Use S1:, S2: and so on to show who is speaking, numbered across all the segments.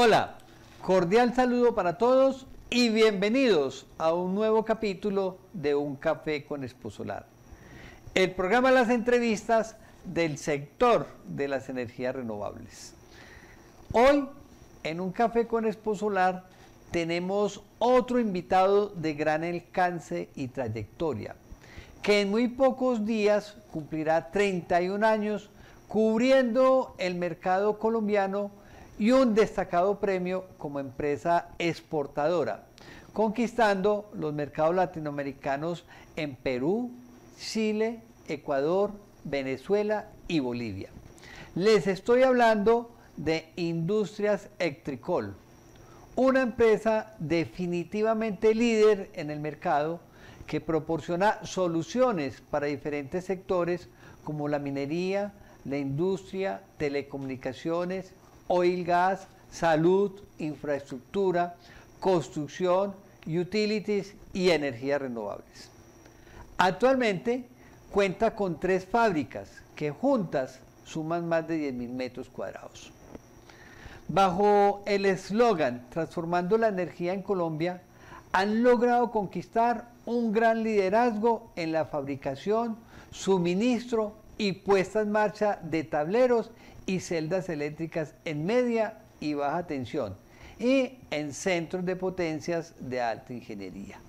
S1: Hola, cordial saludo para todos y bienvenidos a un nuevo capítulo de Un Café con Exposolar, el programa de las entrevistas del sector de las energías renovables. Hoy, en Un Café con Exposolar, tenemos otro invitado de gran alcance y trayectoria, que en muy pocos días cumplirá 31 años cubriendo el mercado colombiano y un destacado premio como empresa exportadora, conquistando los mercados latinoamericanos en Perú, Chile, Ecuador, Venezuela y Bolivia. Les estoy hablando de Industrias Electricol, una empresa definitivamente líder en el mercado que proporciona soluciones para diferentes sectores como la minería, la industria, telecomunicaciones, oil gas, salud, infraestructura, construcción, utilities y energías renovables. Actualmente cuenta con 3 fábricas que juntas suman más de 10.000 metros cuadrados. Bajo el eslogan Transformando la energía en Colombia, han logrado conquistar un gran liderazgo en la fabricación, suministro y puesta en marcha de tableros y celdas eléctricas en media y baja tensión y en centros de potencias de alta ingeniería.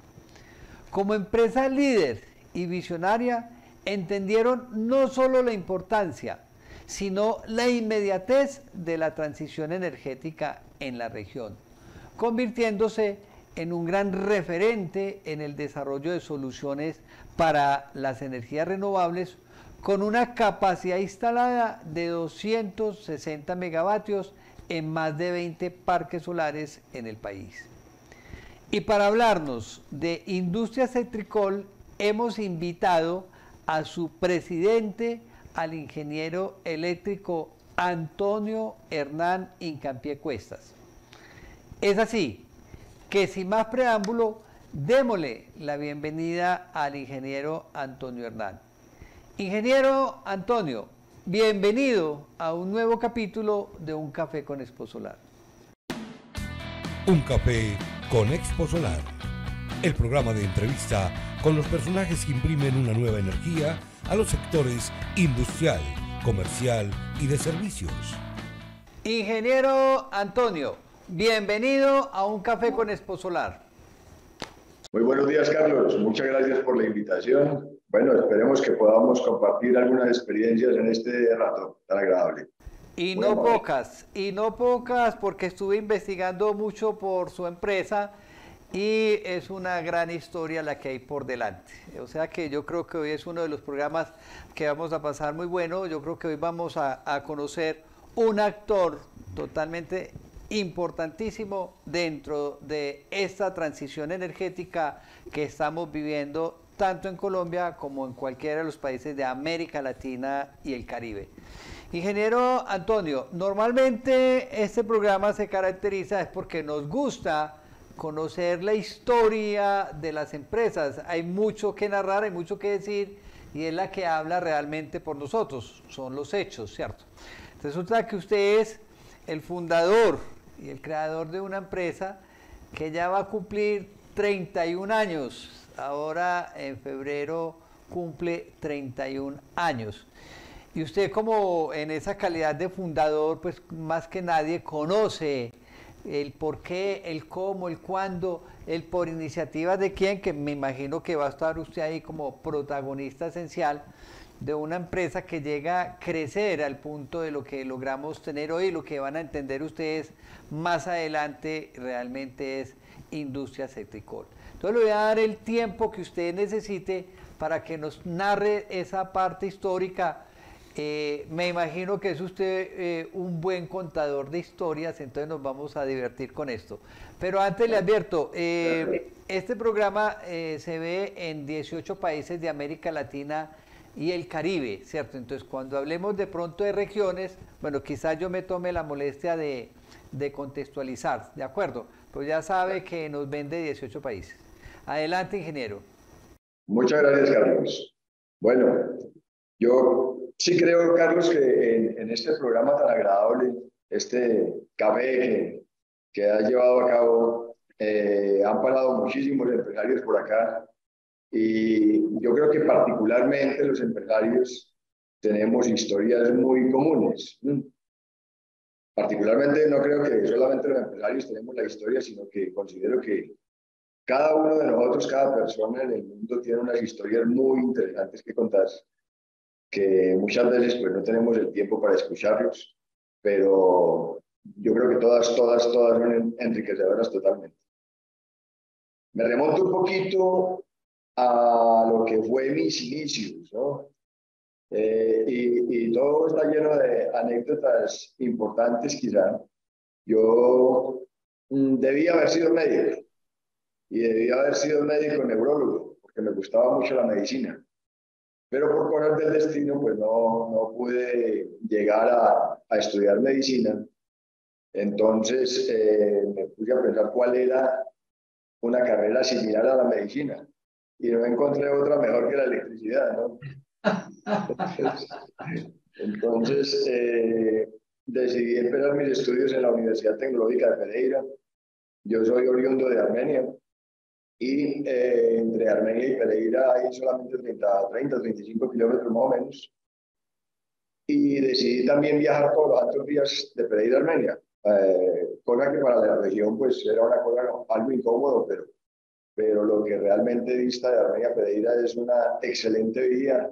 S1: Como empresa líder y visionaria, entendieron no solo la importancia, sino la inmediatez de la transición energética en la región, convirtiéndose en un gran referente en el desarrollo de soluciones para las energías renovables con una capacidad instalada de 260 megavatios en más de 20 parques solares en el país. Y para hablarnos de Industrias Electricol, hemos invitado a su presidente, al ingeniero eléctrico Antonio Hernán Incapié Cuestas. Es así que sin más preámbulo, démosle la bienvenida al ingeniero Antonio Hernán. Ingeniero Antonio, bienvenido a un nuevo capítulo de Un Café con Exposolar.
S2: Un Café con Exposolar, el programa de entrevista con los personajes que imprimen una nueva energía a los sectores industrial, comercial y de servicios.
S1: Ingeniero Antonio, bienvenido a Un Café con Exposolar.
S3: Muy buenos días, Carlos. Muchas gracias por la invitación. Bueno, esperemos que podamos compartir algunas experiencias en este rato tan agradable.
S1: Y no pocas, porque estuve investigando mucho por su empresa y es una gran historia la que hay por delante. O sea que yo creo que hoy es uno de los programas que vamos a pasar muy bueno. Yo creo que hoy vamos a conocer un actor totalmente importantísimo dentro de esta transición energética que estamos viviendo tanto en Colombia como en cualquiera de los países de América Latina y el Caribe. Ingeniero Antonio, normalmente este programa se caracteriza es porque nos gusta conocer la historia de las empresas. Hay mucho que narrar, hay mucho que decir y es la que habla realmente por nosotros, son los hechos, ¿cierto? Resulta que usted es el fundador y el creador de una empresa que ya va a cumplir 31 años. Ahora en febrero cumple 31 años. Y usted como en esa calidad de fundador, pues más que nadie conoce el por qué, el cómo, el cuándo, el por iniciativa de quién, que me imagino que va a estar usted ahí como protagonista esencial de una empresa que llega a crecer al punto de lo que logramos tener hoy. Lo que van a entender ustedes más adelante realmente es Industrias Electricol. Entonces le voy a dar el tiempo que usted necesite para que nos narre esa parte histórica. Me imagino que es usted un buen contador de historias, entonces nos vamos a divertir con esto. Pero antes le advierto, este programa se ve en 18 países de América Latina y el Caribe, ¿cierto? Entonces cuando hablemos de pronto de regiones, bueno, quizás yo me tome la molestia de contextualizar, ¿de acuerdo? Pues ya sabe que nos ven de 18 países. Adelante, ingeniero.
S3: Muchas gracias, Carlos. Bueno, yo sí creo, Carlos, que en este programa tan agradable, este café que ha llevado a cabo. Han pasado muchísimos empresarios por acá y yo creo que particularmente los empresarios tenemos historias muy comunes. Particularmente no creo que solamente los empresarios tenemos la historia, sino que considero que cada uno de nosotros, cada persona en el mundo tiene unas historias muy interesantes que contar, que muchas veces pues no tenemos el tiempo para escucharlos, pero yo creo que todas son enriquecedoras totalmente. Me remonto un poquito a lo que fue mis inicios, ¿no? Y todo está lleno de anécdotas importantes quizá. Yo debía haber sido médico y debía haber sido médico neurólogo porque me gustaba mucho la medicina, pero por cosas del destino pues no pude llegar a estudiar medicina. Entonces me puse a pensar cuál era una carrera similar a la medicina y no encontré otra mejor que la electricidad, ¿no? Entonces decidí empezar mis estudios en la Universidad Tecnológica de Pereira. Yo soy oriundo de Armenia y entre Armenia y Pereira hay solamente 35 kilómetros más o menos. Y decidí también viajar todos los altos días de Pereira a Armenia, cosa que para la región pues era una cosa algo incómodo, pero lo que realmente dista de Armenia a Pereira es una excelente vía,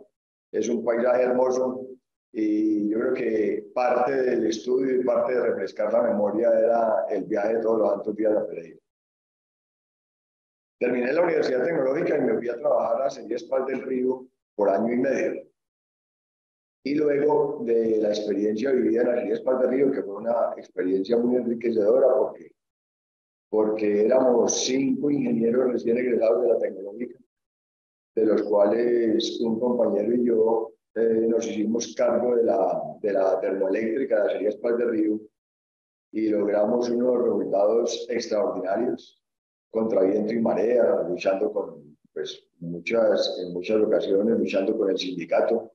S3: es un paisaje hermoso y yo creo que parte del estudio y parte de refrescar la memoria era el viaje de todos los altos días a Pereira. Terminé la Universidad Tecnológica y me fui a trabajar a Sellas Paz del Río por año y medio. Y luego de la experiencia vivida en las Sellas Paz del Río, que fue una experiencia muy enriquecedora porque éramos 5 ingenieros recién egresados de la tecnológica, de los cuales un compañero y yo nos hicimos cargo de la termoeléctrica de las Sellas Paz del Río y logramos unos resultados extraordinarios contra viento y marea, luchando con, pues, en muchas ocasiones, luchando con el sindicato.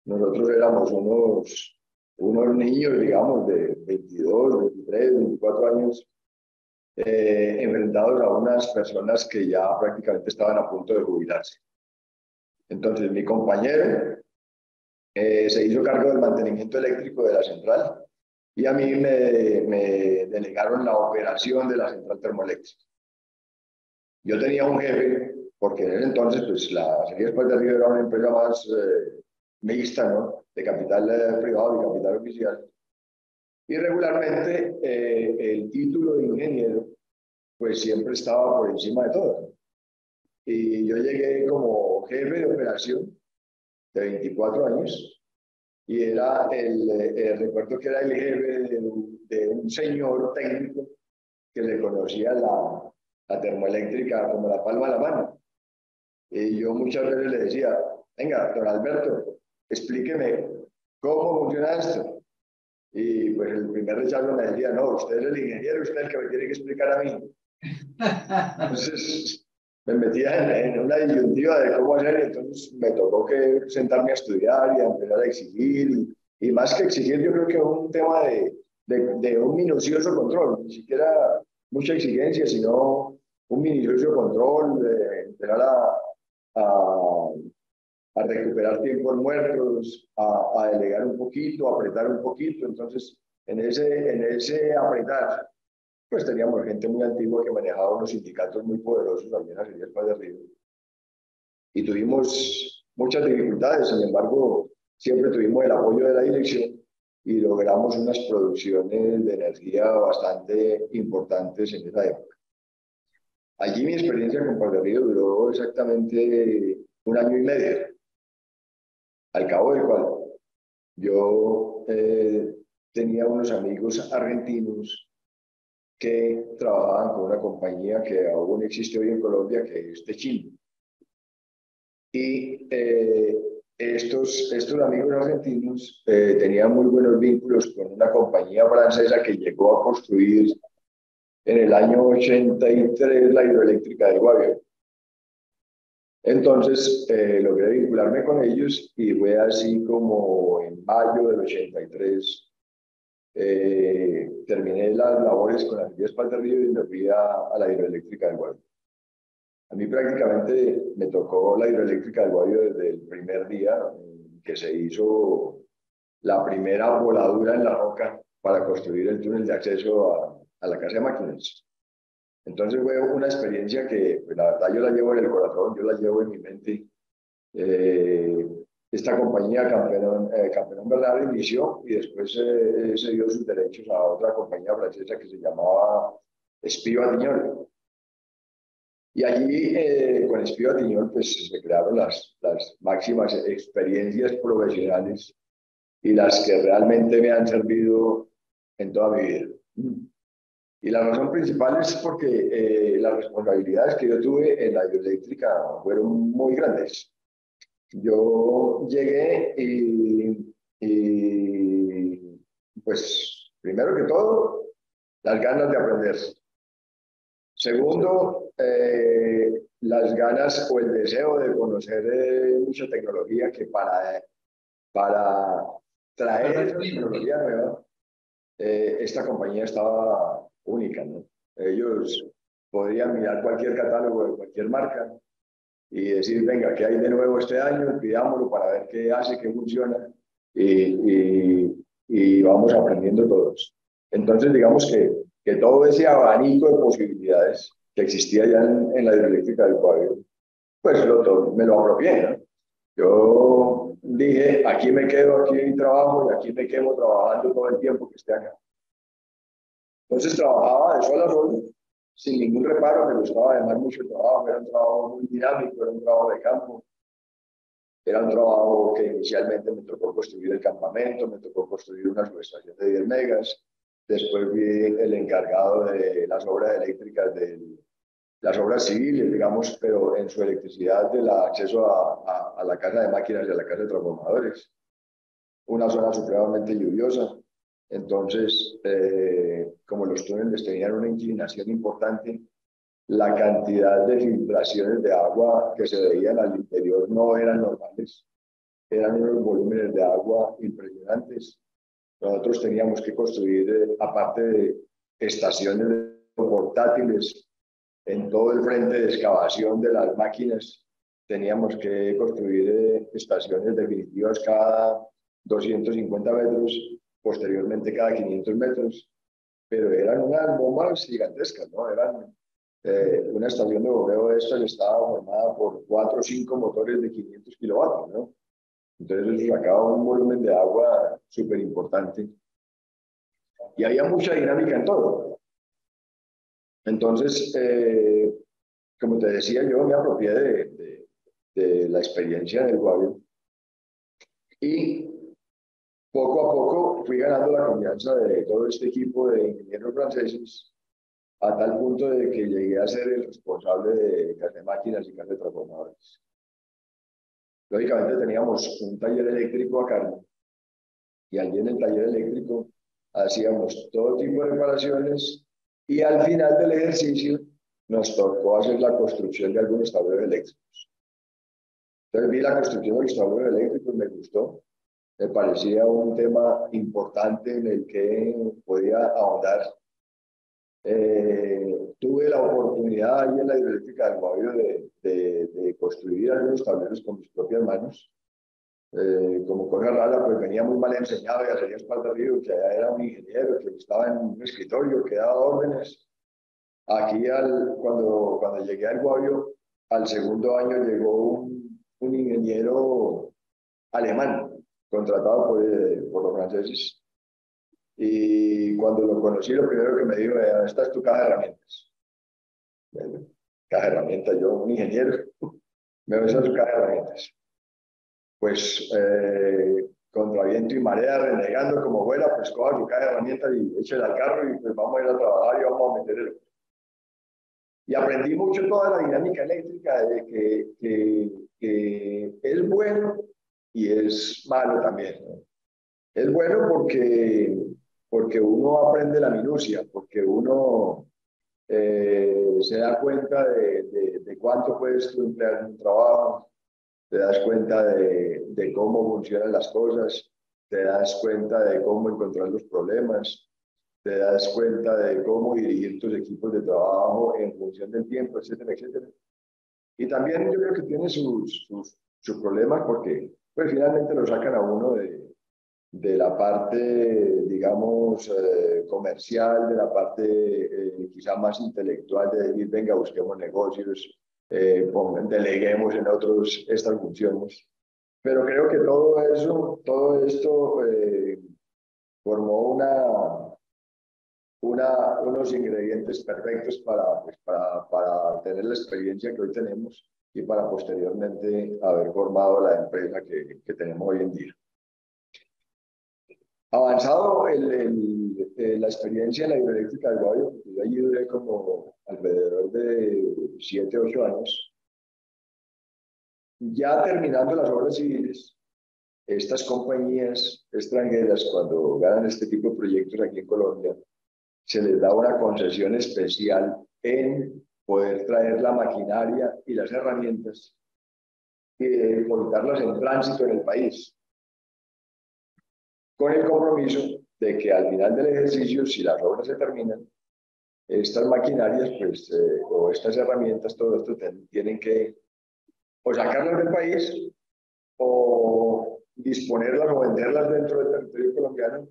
S3: Nosotros éramos unos niños, digamos, de 22, 23, 24 años, enfrentados a unas personas que ya prácticamente estaban a punto de jubilarse. Entonces, mi compañero se hizo cargo del mantenimiento eléctrico de la central y a mí me delegaron la operación de la central termoeléctrica. Yo tenía un jefe, porque en ese entonces, pues, la Sellas Paz del Río era una empresa más mixta, ¿no? De capital privado y capital oficial. Y regularmente el título de ingeniero, pues, siempre estaba por encima de todo. Y yo llegué como jefe de operación de 24 años y era recuerdo que era el jefe de un señor técnico que le conocía la termoeléctrica como la palma de la mano. Y yo muchas veces le decía, venga, don Alberto, explíqueme cómo funciona esto. Y pues el primer rechazo me decía, no, usted es el ingeniero, usted es el que me tiene que explicar a mí. Entonces me metía en una disyuntiva de cómo hacer, y entonces me tocó que sentarme a estudiar y a empezar a exigir. Y más que exigir, yo creo que es un tema de un minucioso control, ni siquiera mucha exigencia, sino un minucioso control, de empezar a, a recuperar tiempos muertos, a delegar un poquito, a apretar un poquito. Entonces, en ese apretar, pues teníamos gente muy antigua que manejaba unos sindicatos muy poderosos allí en las Sellas Paz del Río. Y tuvimos muchas dificultades, sin embargo, siempre tuvimos el apoyo de la dirección y logramos unas producciones de energía bastante importantes en esa época. Allí mi experiencia con Paz del Río duró exactamente un año y medio, al cabo del cual yo tenía unos amigos argentinos que trabajaban con una compañía que aún existe hoy en Colombia, que es Techin. Y estos amigos argentinos tenían muy buenos vínculos con una compañía francesa que llegó a construir en el año 83 la hidroeléctrica de Guaviare. Entonces logré vincularme con ellos y fue así como en mayo del 83 terminé las labores con las vías Espalda Río y me fui a la hidroeléctrica del Guavio. A mí prácticamente me tocó la hidroeléctrica del Guavio desde el primer día que se hizo la primera voladura en la roca para construir el túnel de acceso a la casa de máquinas. Entonces fue una experiencia que, pues, la verdad, yo la llevo en el corazón, yo la llevo en mi mente. Esta compañía, Campeón Bernard, inició y después se dio sus derechos a otra compañía francesa que se llamaba Espío Atiñol. Y allí, con Espío Atiñol, pues se crearon las máximas experiencias profesionales y las que realmente me han servido en toda mi vida. Y la razón principal es porque las responsabilidades que yo tuve en la hidroeléctrica fueron muy grandes. Yo llegué y pues, primero que todo, las ganas de aprender. Segundo, las ganas o el deseo de conocer mucha tecnología que para traer esa tecnología nueva, esta compañía estaba única, ¿no? Ellos podrían mirar cualquier catálogo de cualquier marca y decir, venga, ¿qué hay de nuevo este año? Pidámoslo para ver qué hace, qué funciona y vamos aprendiendo todos. Entonces, digamos que todo ese abanico de posibilidades que existía ya en la hidroeléctrica del Guavio, pues me lo apropié, ¿no? Yo dije, aquí me quedo, aquí trabajo y aquí me quedo trabajando todo el tiempo que esté acá. Entonces trabajaba de sol a sol, sin ningún reparo, me gustaba además mucho el trabajo, era un trabajo muy dinámico, era un trabajo de campo, era un trabajo que inicialmente me tocó construir el campamento, me tocó construir una subestación de 10 megas, después fui el encargado de las obras eléctricas, las obras civiles, digamos, pero en su electricidad del acceso a la casa de máquinas y a la casa de transformadores. Una zona supremamente lluviosa. Entonces, como los túneles tenían una inclinación importante, la cantidad de filtraciones de agua que se veían al interior no eran normales. Eran unos volúmenes de agua impresionantes. Nosotros teníamos que construir, aparte de estaciones portátiles, en todo el frente de excavación de las máquinas, teníamos que construir estaciones definitivas cada 250 metros, posteriormente cada 500 metros, pero eran unas bombas gigantescas, ¿no? Eran una estación de bombeo de estas estaba formada por 4 o 5 motores de 500 kilovatios, ¿no? Entonces eso sacaba un volumen de agua súper importante. Y había mucha dinámica en todo. Entonces, como te decía, yo me apropié de la experiencia del Guavio y poco a poco fui ganando la confianza de todo este equipo de ingenieros franceses a tal punto de que llegué a ser el responsable de casa de máquinas y casa de transformadores. Lógicamente teníamos un taller eléctrico a cargo y allí en el taller eléctrico hacíamos todo tipo de reparaciones y al final del ejercicio nos tocó hacer la construcción de algunos tableros eléctricos. Entonces vi la construcción de los tableros eléctricos, me gustó, me parecía un tema importante en el que podía ahondar. Tuve la oportunidad ahí en la hidroeléctrica del Guavio de construir algunos tableros con mis propias manos. Como cosa rara, pues venía muy mal enseñado y hacía Espalda Río, que allá era un ingeniero que estaba en un escritorio, que daba órdenes. Aquí, cuando llegué al Guavio, al segundo año llegó un ingeniero alemán, contratado por los franceses. Y cuando lo conocí, lo primero que me dijo, esta es tu caja de herramientas. Caja de herramientas, yo, un ingeniero, me ves a su caja de herramientas. Pues contra viento y marea, renegando como fuera, pues coja su caja de herramientas y échela al carro y pues vamos a ir a trabajar y vamos a meter el... Y aprendí mucho toda la dinámica eléctrica de que es bueno y es malo también, ¿no? Es bueno porque uno aprende la minucia, porque uno se da cuenta de cuánto puedes tú emplear en un trabajo, te das cuenta de cómo funcionan las cosas, te das cuenta de cómo encontrar los problemas, te das cuenta de cómo dirigir tus equipos de trabajo en función del tiempo, etcétera, etcétera. Y también yo creo que tiene sus problemas porque pues, finalmente lo sacan a uno de la parte, digamos, comercial, de la parte quizá más intelectual de decir, venga, busquemos negocios, deleguemos en otros estas funciones. Pero creo que todo esto formó unos ingredientes perfectos para tener la experiencia que hoy tenemos y para posteriormente haber formado la empresa que tenemos hoy en día. Avanzado la experiencia en la hidroeléctrica del Guavio, yo allí duré como alrededor de 7, 8 años. Ya terminando las obras civiles, estas compañías extranjeras, cuando ganan este tipo de proyectos aquí en Colombia, se les da una concesión especial en poder traer la maquinaria y las herramientas y colocarlas en tránsito en el país, con el compromiso de que al final del ejercicio, si las obras se terminan, estas maquinarias pues, o estas herramientas, todo esto tienen que o sacarlas del país o disponerlas o venderlas dentro del territorio colombiano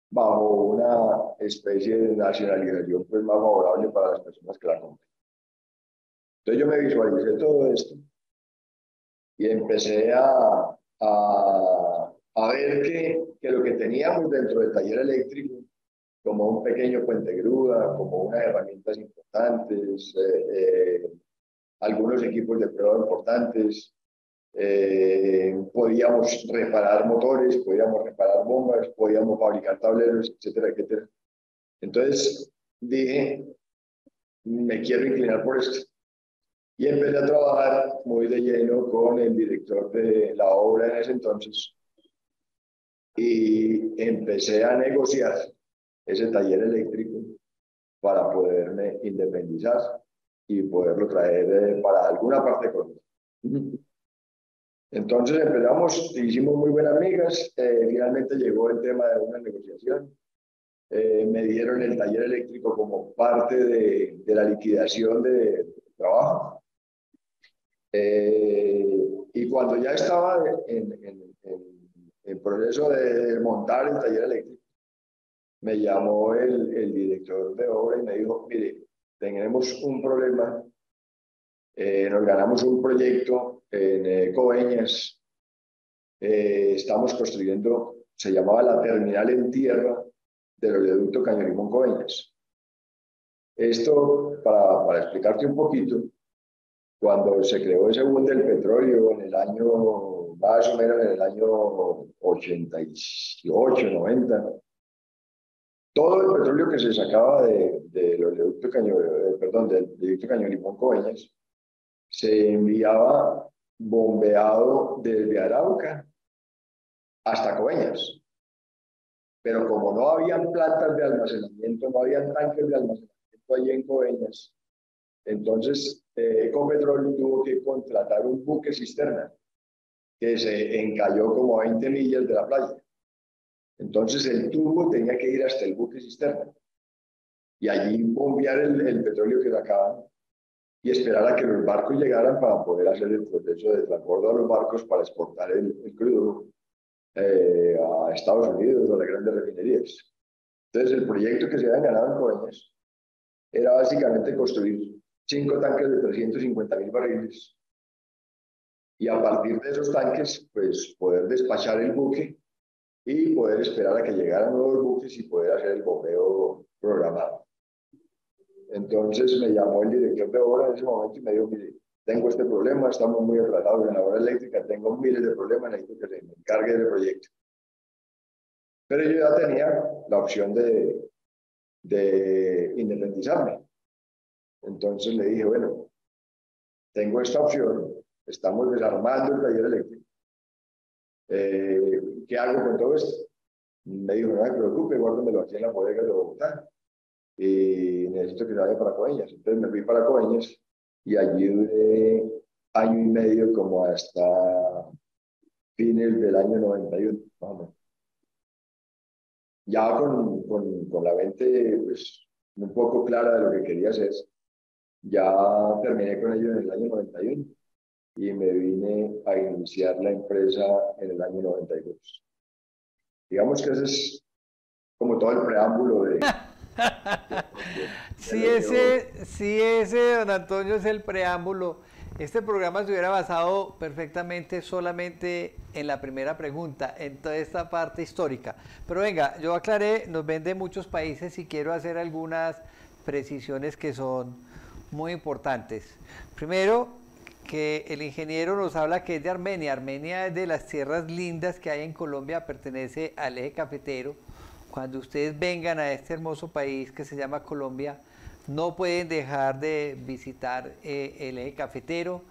S3: bajo una especie de nacionalización pues, más favorable para las personas que la compran. Entonces yo me visualicé todo esto y empecé a ver que lo que teníamos dentro del taller eléctrico, como un pequeño puente grúa, como unas herramientas importantes, algunos equipos de prueba importantes, podíamos reparar motores, podíamos reparar bombas, podíamos fabricar tableros, etcétera, etcétera. Entonces dije, me quiero inclinar por esto. Y empecé a trabajar muy de lleno con el director de la obra en ese entonces y empecé a negociar ese taller eléctrico para poderme independizar y poderlo traer para alguna parte de Colombia. Entonces empezamos, hicimos muy buenas amigas, finalmente llegó el tema de una negociación, me dieron el taller eléctrico como parte de la liquidación de trabajo. Y cuando ya estaba en proceso de montar el taller eléctrico, me llamó el director de obra y me dijo, mire, tenemos un problema, nos ganamos un proyecto en Coveñas, estamos construyendo, se llamaba la terminal en tierra del oleoducto Caño Coveñas. Esto, para explicarte un poquito, cuando se creó ese boom del petróleo en el año, más o menos en el año 88, 90, todo el petróleo que se sacaba del oleoducto del Caño Limón Coveñas se enviaba bombeado desde Arauca hasta Coveñas. Pero como no habían plantas de almacenamiento, no habían tanques de almacenamiento allí en Coveñas, entonces Ecopetrol tuvo que contratar un buque cisterna que se encalló como a 20 millas de la playa. Entonces el tubo tenía que ir hasta el buque cisterna y allí bombear el petróleo que sacaban y esperar a que los barcos llegaran para poder hacer el proceso de transbordo a los barcos para exportar el crudo a Estados Unidos o a las grandes refinerías. Entonces el proyecto que se había ganado en Coveñas era básicamente construir 5 tanques de 350.000 barriles y a partir de esos tanques pues poder despachar el buque y poder esperar a que llegaran nuevos buques y poder hacer el bombeo programado. Entonces me llamó el director de obra en ese momento y me dijo, mire, tengo este problema, estamos muy atrasados en la obra eléctrica, tengo miles de problemas, necesito que se me encargue del proyecto. Pero yo ya tenía la opción de independizarme. Entonces le dije, bueno, tengo esta opción, estamos desarmando el taller eléctrico. ¿Qué hago con todo esto? Me dijo, no me preocupe, guárdamelo aquí en la bodega de Bogotá. Y necesito que se vaya para Coveñas. Entonces me fui para Coveñas y allí duré año y medio como hasta fines del año 91, más o menos. ya con la mente pues, un poco clara de lo que quería hacer, ya terminé con ello en el año 91 y me vine a iniciar la empresa en el año 92. Digamos que ese es como todo el preámbulo de
S1: Si
S3: lo que hoy.
S1: ese, don Antonio, es el preámbulo, este programa se hubiera basado perfectamente solamente en la primera pregunta, en toda esta parte histórica. Pero venga, yo aclaré, nos ven de muchos países y quiero hacer algunas precisiones que son muy importantes. Primero, que el ingeniero nos habla que es de Armenia. Armenia es de las tierras lindas que hay en Colombia, pertenece al eje cafetero. Cuando ustedes vengan a este hermoso país que se llama Colombia, no pueden dejar de visitar el eje cafetero,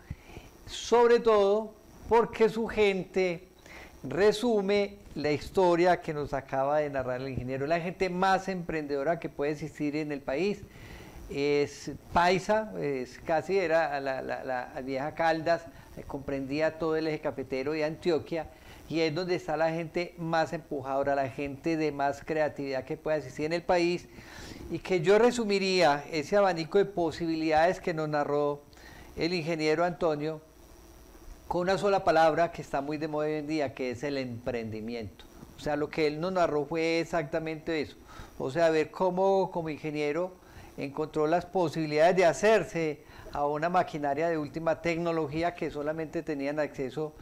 S1: sobre todo porque su gente resume la historia que nos acaba de narrar el ingeniero. La gente más emprendedora que puede existir en el país es paisa, casi era la vieja Caldas, comprendía todo el eje cafetero de Antioquia, y es donde está la gente más empujadora, la gente de más creatividad que puede existir en el país, y que yo resumiría ese abanico de posibilidades que nos narró el ingeniero Antonio con una sola palabra que está muy de moda hoy en día, que es el emprendimiento. O sea, lo que él nos narró fue exactamente eso. O sea, ver cómo como ingeniero encontró las posibilidades de hacerse a una maquinaria de última tecnología que solamente tenían acceso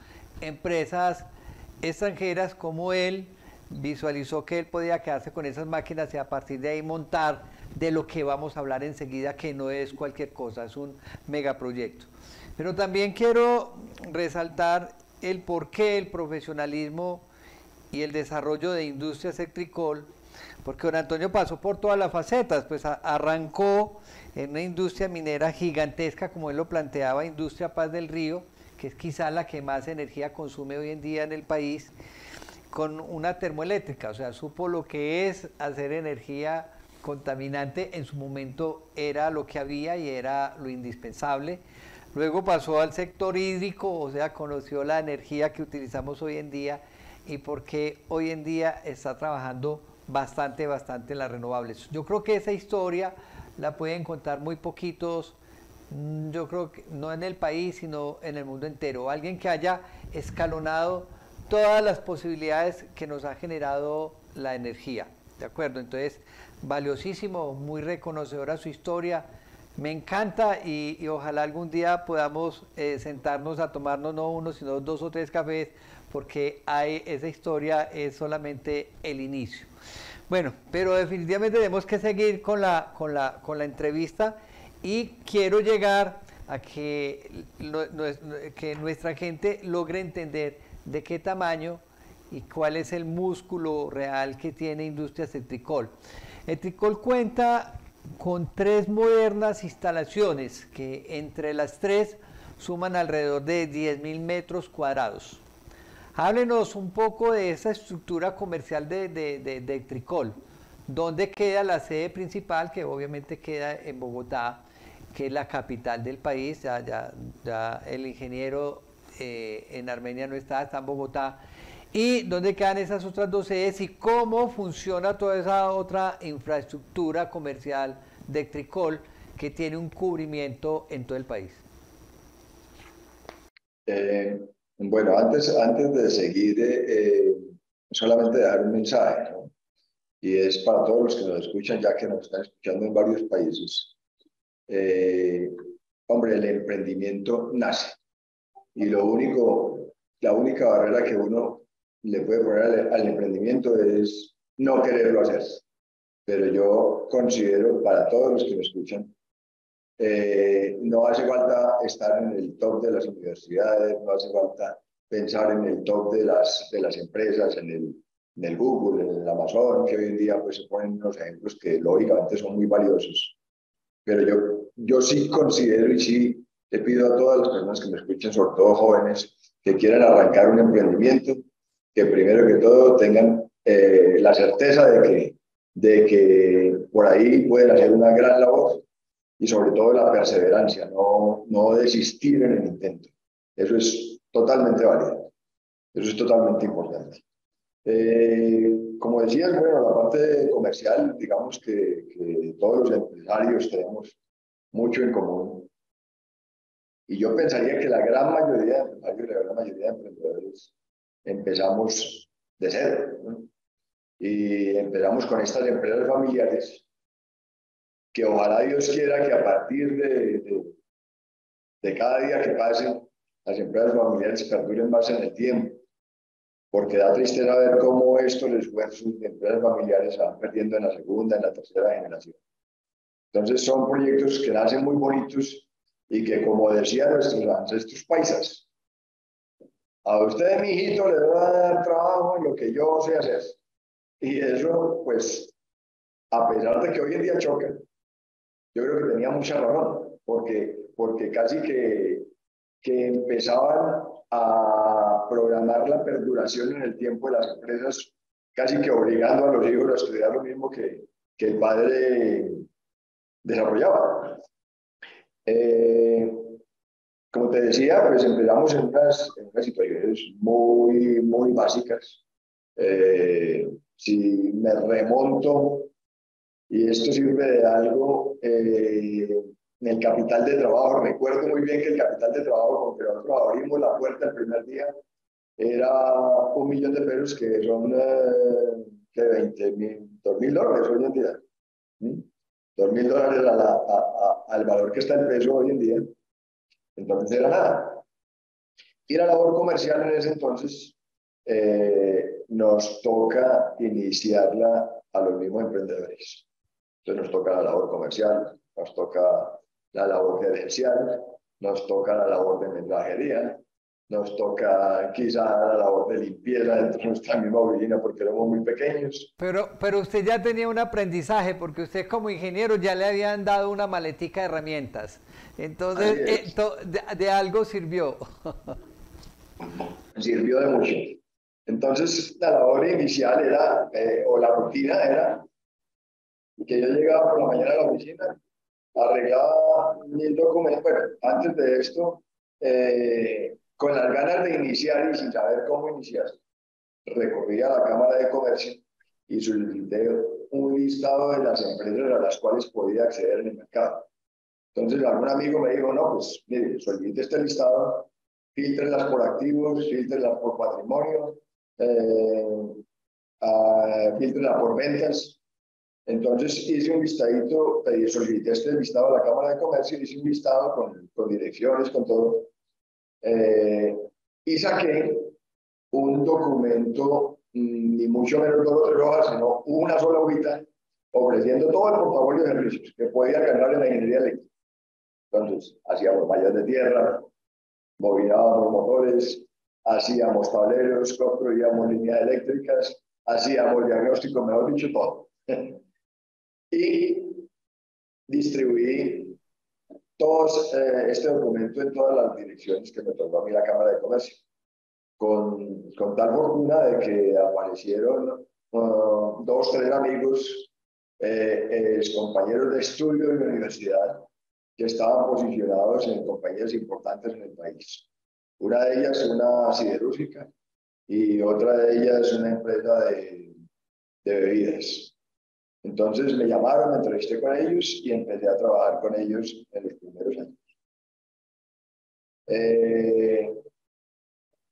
S1: empresas extranjeras, como él visualizó que él podía quedarse con esas máquinas y a partir de ahí montar de lo que vamos a hablar enseguida, que no es cualquier cosa, es un megaproyecto. Pero también quiero resaltar el porqué el profesionalismo y el desarrollo de Industrias Electricol, porque don Antonio pasó por todas las facetas, pues arrancó en una industria minera gigantesca, como él lo planteaba, Industria Paz del Río, que es quizá la que más energía consume hoy en día en el país, con una termoeléctrica, o sea, supo lo que es hacer energía contaminante, en su momento era lo que había y era lo indispensable. Luego pasó al sector hídrico, o sea, conoció la energía que utilizamos hoy en día y por qué hoy en día está trabajando bastante en las renovables. Yo creo que esa historia la pueden contar muy poquitos, yo creo que no en el país, sino en el mundo entero. Alguien que haya escalonado todas las posibilidades que nos ha generado la energía, ¿de acuerdo? Entonces, valiosísimo, muy reconocedora su historia. Me encanta y ojalá algún día podamos sentarnos a tomarnos no uno, sino 2 o 3 cafés, porque esa historia es solamente el inicio. Bueno, pero definitivamente tenemos que seguir con la entrevista y quiero llegar a que nuestra gente logre entender de qué tamaño y cuál es el músculo real que tiene Industrias Electricol. Electricol cuenta con 3 modernas instalaciones que entre las 3 suman alrededor de 10.000 metros cuadrados. Háblenos un poco de esa estructura comercial de Electricol. ¿Dónde queda la sede principal? Que obviamente queda en Bogotá, que es la capital del país. Ya el ingeniero en Armenia no está en Bogotá. ¿Y dónde quedan esas otras 2 sedes? ¿Y cómo funciona toda esa otra infraestructura comercial de Electricol que tiene un cubrimiento en todo el país?
S3: Bueno, antes de seguir, solamente dejar un mensaje, ¿no? Y es para todos los que nos escuchan, ya que nos están escuchando en varios países. Hombre, el emprendimiento nace y la única barrera que uno le puede poner al emprendimiento es no quererlo hacer. Pero yo considero, para todos los que me escuchan, no hace falta estar en el top de las universidades, no hace falta pensar en el top de las empresas, en el Google, en el Amazon, que hoy en día pues, se ponen unos ejemplos que lógicamente son muy valiosos. Pero yo sí considero y sí le pido a todas las personas que me escuchen, sobre todo jóvenes, que quieran arrancar un emprendimiento, que primero que todo tengan la certeza de que por ahí pueden hacer una gran labor y sobre todo la perseverancia, no desistir en el intento. Eso es totalmente válido, eso es totalmente importante. Como decías, bueno, la parte comercial, digamos que todos los empresarios tenemos mucho en común. Y yo pensaría que la gran mayoría de empresarios, la gran mayoría de emprendedores, empezamos de cero, ¿no? Y empezamos con estas empresas familiares que ojalá Dios quiera que a partir de cada día que pase, las empresas familiares perduren más en el tiempo, porque da tristeza ver cómo estos esfuerzos de empresas familiares se van perdiendo en la segunda, en la tercera generación. Entonces son proyectos que nacen muy bonitos y que, como decían nuestros ancestros paisas, a usted, mi hijito, le va a dar trabajo en lo que yo sé hacer. Y eso, pues, a pesar de que hoy en día choca, yo creo que tenía mucha razón, porque casi que empezaban a programar la perduración en el tiempo de las empresas, casi que obligando a los hijos a estudiar lo mismo que el padre desarrollaba. Como te decía, pues empezamos en unas situaciones muy básicas. Si me remonto, y esto sirve de algo, en el capital de trabajo, recuerdo muy bien que el capital de trabajo, con que nosotros abrimos la puerta el primer día, era $1.000.000, que son que 2.000 dólares hoy en día. $2.000 al valor que está el peso hoy en día. Entonces era nada. Y la labor comercial en ese entonces nos toca iniciarla a los mismos emprendedores. Entonces nos toca la labor comercial, nos toca la labor gerencial, nos toca la labor de mensajería, nos toca quizá la labor de limpieza dentro de nuestra misma oficina porque éramos muy pequeños.
S1: Pero usted ya tenía un aprendizaje porque usted como ingeniero ya le habían dado una maletica de herramientas. Entonces, de algo sirvió.
S3: Sirvió de mucho. Entonces, la labor inicial era, o la rutina era, que yo llegaba por la mañana a la oficina, arreglaba 1.000 documentos. Bueno, antes de esto, con las ganas de iniciar y sin saber cómo iniciar, recorrí a la Cámara de Comercio y solicité un listado de las empresas a las cuales podía acceder en el mercado. Entonces, algún amigo me dijo, no, pues, mire, solicite este listado, filtrenlas por activos, filtrenlas por patrimonio, filtrenlas por ventas. Entonces hice un listadito, solicité este listado a la Cámara de Comercio, hice un listado con direcciones, con todo, y saqué un documento, ni mucho menos 2 o 3 hojas, sino una sola hojita, ofreciendo todo el portafolio de servicios que podía cargar en la ingeniería eléctrica. Entonces, hacíamos vallas de tierra, bobinábamos motores, hacíamos tableros, construíamos líneas eléctricas, hacíamos diagnóstico, mejor dicho, todo. Y distribuí todo este documento en todas las direcciones que me tocó a mí la Cámara de Comercio, con tal fortuna de que aparecieron 2, 3 amigos, compañeros de estudio de la universidad, que estaban posicionados en compañías importantes en el país. Una de ellas una siderúrgica y otra de ellas una empresa de bebidas. Entonces me llamaron, me entrevisté con ellos y empecé a trabajar con ellos en los primeros años.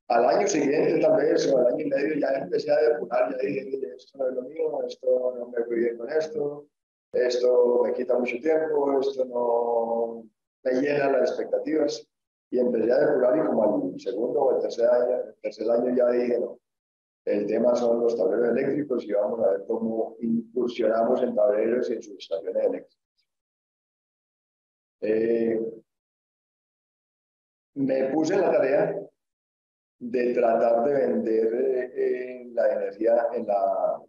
S3: Al año siguiente, tal vez, o al año y medio, ya empecé a depurar, ya dije, esto no es lo mío, esto no me fui bien con esto me quita mucho tiempo, esto no me llena las expectativas. Y empecé a depurar y como al segundo o el tercer año ya dije, no, el tema son los tableros eléctricos y vamos a ver cómo incursionamos en tableros y en subestaciones eléctricas. Me puse en la tarea de tratar de vender la energía en la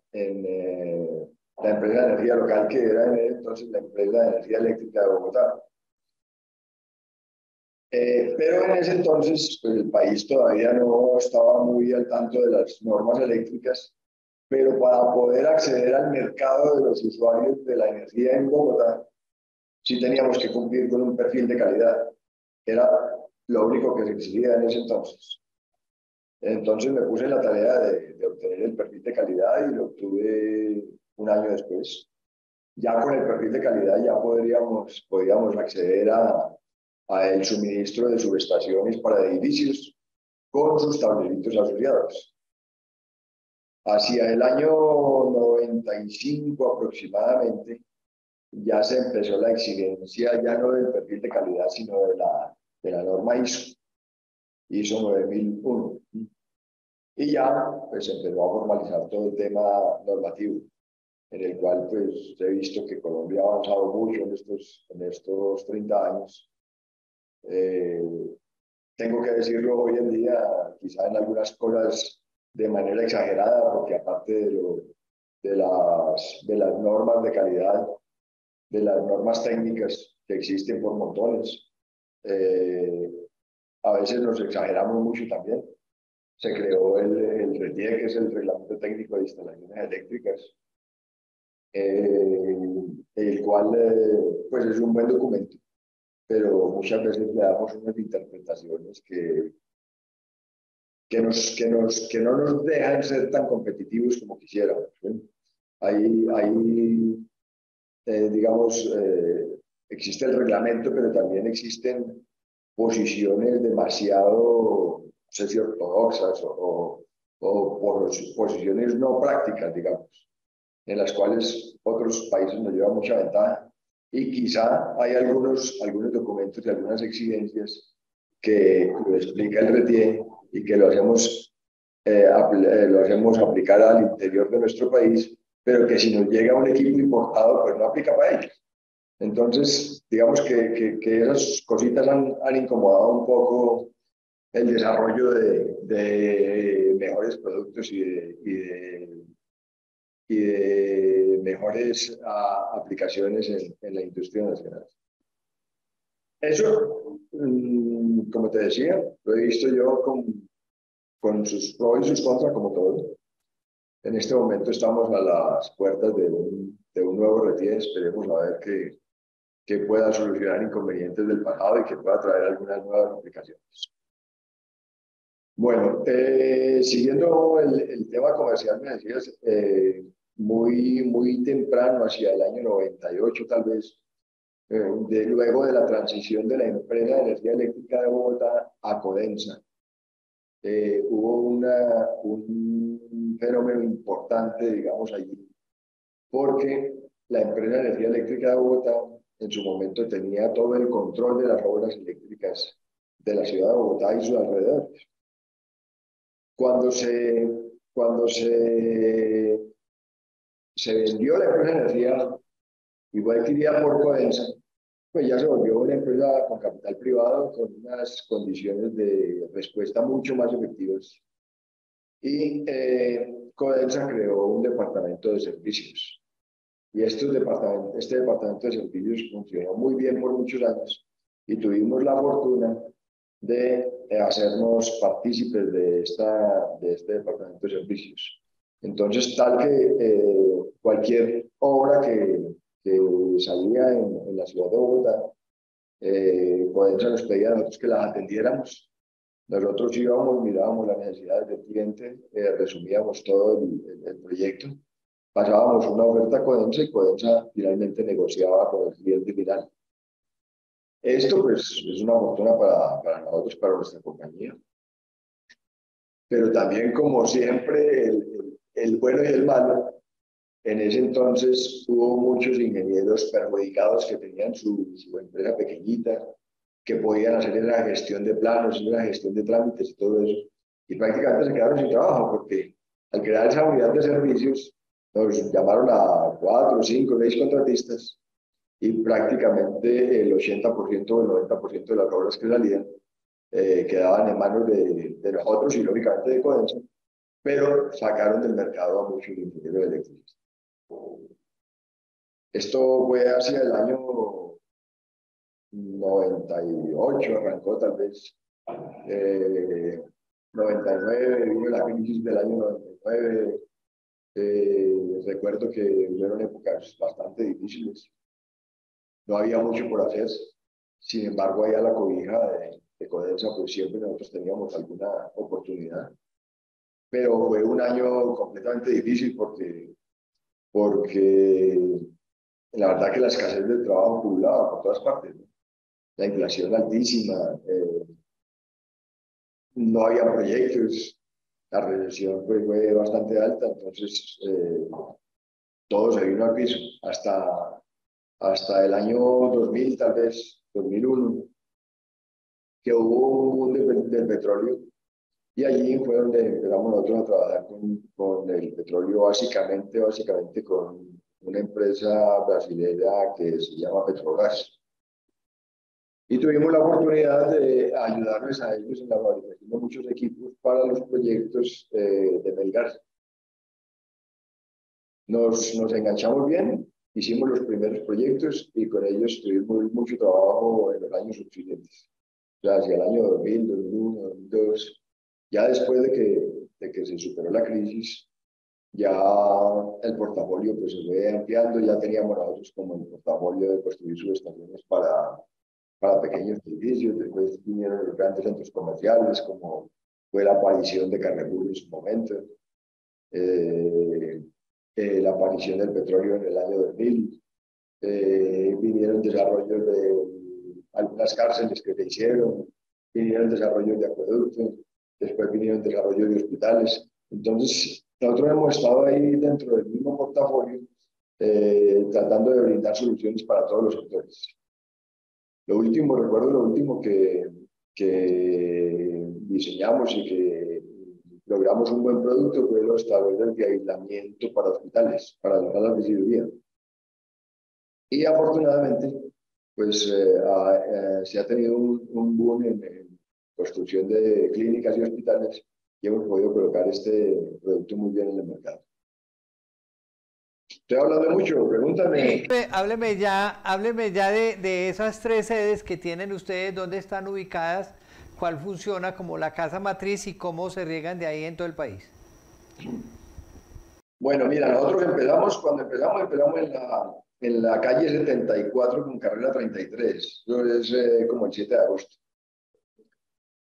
S3: empresa de energía local, que era entonces la empresa de energía eléctrica de Bogotá. Pero en ese entonces pues, el país todavía no estaba muy al tanto de las normas eléctricas, pero para poder acceder al mercado de los usuarios de la energía en Bogotá, sí teníamos que cumplir con un perfil de calidad. Era lo único que se exigía en ese entonces. Entonces me puse en la tarea de obtener el perfil de calidad y lo obtuve un año después. Ya con el perfil de calidad ya podríamos acceder a el suministro de subestaciones para edificios con sus tableritos asociados. Hacia el año 95 aproximadamente, ya se empezó la exigencia ya no del perfil de calidad, sino de la norma ISO 9001. Y ya pues se empezó a formalizar todo el tema normativo, en el cual pues he visto que Colombia ha avanzado mucho en estos 30 años. Tengo que decirlo hoy en día, quizá en algunas cosas de manera exagerada, porque aparte de las normas de calidad, de las normas técnicas que existen por montones, a veces nos exageramos mucho también. Se creó el RETIE, que es el Reglamento Técnico de Instalaciones Eléctricas, el cual pues es un buen documento, pero muchas veces le damos unas interpretaciones que no nos dejan ser tan competitivos como quisiéramos, ¿sí? Digamos, existe el reglamento, pero también existen posiciones demasiado, no sé si ortodoxas o posiciones no prácticas, digamos, en las cuales otros países nos llevan mucha ventaja. Y quizá hay algunos documentos y algunas exigencias que lo explica el RETIE y que lo hacemos aplicar al interior de nuestro país, pero que si nos llega un equipo importado, pues no aplica para ellos. Entonces, digamos que esas cositas han incomodado un poco el desarrollo de mejores productos y de mejores aplicaciones en la industria nacional. Eso, como te decía, lo he visto yo con sus pros y sus contras, como todo. En este momento estamos a las puertas de un nuevo RETIE. Esperemos a ver que pueda solucionar inconvenientes del pasado y que pueda traer algunas nuevas aplicaciones. Bueno, siguiendo el tema comercial, me decías, muy temprano, hacia el año 98 tal vez, luego de la transición de la empresa de energía eléctrica de Bogotá a Codensa, hubo un fenómeno importante, digamos, allí, porque la empresa de energía eléctrica de Bogotá en su momento tenía todo el control de las obras eléctricas de la ciudad de Bogotá y sus alrededores. Cuando se vendió la empresa de energía y fue adquirida por Codensa, pues ya se volvió una empresa con capital privado, con unas condiciones de respuesta mucho más efectivas. Y Codensa creó un departamento de servicios. Y este departamento de servicios funcionó muy bien por muchos años y tuvimos la fortuna de hacernos partícipes de este departamento de servicios. Entonces, tal que cualquier obra que salía en la ciudad de Bogotá, Codensa nos pedía a nosotros que las atendiéramos. Nosotros íbamos, mirábamos las necesidades del cliente, resumíamos todo el proyecto, pasábamos una oferta a Codensa y Codensa finalmente negociaba con el cliente final. Esto pues es una fortuna para nosotros, para nuestra compañía. Pero también, como siempre, el bueno y el malo. En ese entonces hubo muchos ingenieros perjudicados que tenían su empresa pequeñita, que podían hacer la gestión de planos, la gestión de trámites y todo eso. Y prácticamente se quedaron sin trabajo porque al crear esa unidad de servicios nos llamaron a 4, 5, 6 contratistas y prácticamente el 80% o el 90% de las obras que salían quedaban en manos de nosotros y lógicamente de Codensa, pero sacaron del mercado a muchos ingenieros eléctricos. Esto fue hacia el año 98, arrancó tal vez. 99, vino la crisis del año 99. Recuerdo que fueron épocas bastante difíciles. No había mucho por hacer. Sin embargo, ahí a la cobija de Codensa, pues siempre nosotros teníamos alguna oportunidad. pero fue un año completamente difícil porque la verdad que la escasez del trabajo pululaba por todas partes, ¿no? La inflación altísima, no había proyectos, la recesión pues, fue bastante alta, entonces todo se vino al piso hasta el año 2000, tal vez 2001, que hubo un boom del petróleo y allí fue donde empezamos nosotros a trabajar con el petróleo, básicamente con una empresa brasileña que se llama Petrobras. Y tuvimos la oportunidad de ayudarles a ellos en la fabricación de muchos equipos para los proyectos de Melgar. Nos enganchamos bien, hicimos los primeros proyectos y con ellos tuvimos mucho trabajo en los años subsiguientes. O sea, hacia el año 2000, 2001, 2002, ya después de que se superó la crisis, ya el portafolio pues, se fue ampliando, ya teníamos nosotros como el portafolio de construir subestaciones para pequeños edificios, después vinieron los grandes centros comerciales, como fue la aparición de Carrefour en su momento, la aparición del petróleo en el año 2000, vinieron desarrollos de algunas cárceles que se hicieron, vinieron desarrollos de acueductos, después vinieron desarrollos de hospitales. Entonces, nosotros hemos estado ahí dentro del mismo portafolio, tratando de brindar soluciones para todos los sectores. Recuerdo lo último que diseñamos y que logramos un buen producto fue los tableros de aislamiento para hospitales, para las salas de cirugía. Y afortunadamente, pues se ha tenido un boom en construcción de clínicas y hospitales y hemos podido colocar este producto muy bien en el mercado. Estoy hablando mucho, pregúntame.
S1: Hábleme ya de esas 3 sedes que tienen ustedes, dónde están ubicadas, cuál funciona como la casa matriz y cómo se riegan de ahí en todo el país.
S3: Bueno, mira, nosotros cuando empezamos en la calle 74 con carrera 33, eso es como el 7 de agosto.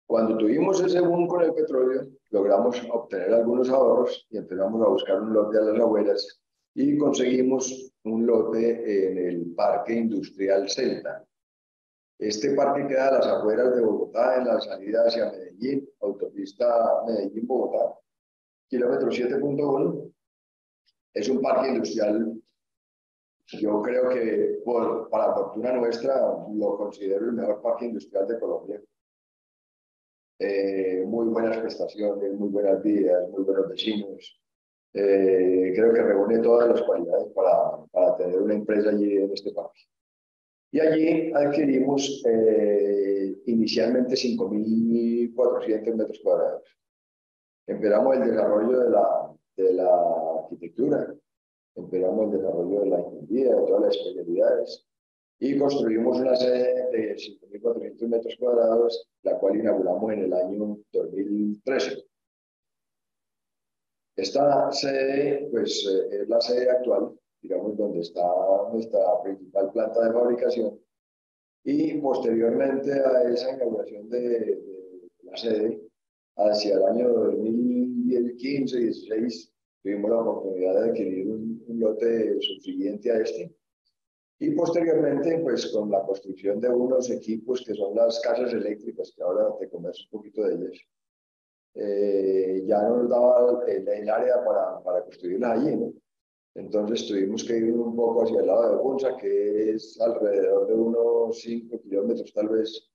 S3: Cuando tuvimos ese boom con el petróleo, logramos obtener algunos ahorros y empezamos a buscar un lote a las afueras y conseguimos un lote en el Parque Industrial Celta. Este parque queda a las afueras de Bogotá, en la salida hacia Medellín, autopista Medellín-Bogotá, kilómetro 7.1. Es un parque industrial, yo creo que para fortuna nuestra lo considero el mejor parque industrial de Colombia. Muy buenas prestaciones, muy buenas vías, muy buenos vecinos. Creo que reúne todas las cualidades para tener una empresa allí en este parque. Y allí adquirimos inicialmente 5.400 metros cuadrados. Empezamos el desarrollo de la arquitectura, empezamos el desarrollo de la ingeniería, de todas las especialidades, y construimos una sede de 5.400 metros cuadrados, la cual inauguramos en el año 2013. Esta sede, pues, es la sede actual, digamos, donde está nuestra principal planta de fabricación, y posteriormente a esa inauguración de la sede, hacia el año 2015-16, tuvimos la oportunidad de adquirir un lote subsiguiente a este, y posteriormente, pues, con la construcción de unos equipos que son las casas eléctricas, que ahora te converso un poquito de ellas, ya no nos daba el área para construirlas allí, ¿no? Entonces tuvimos que ir un poco hacia el lado de Funza, que es alrededor de unos 5 kilómetros tal vez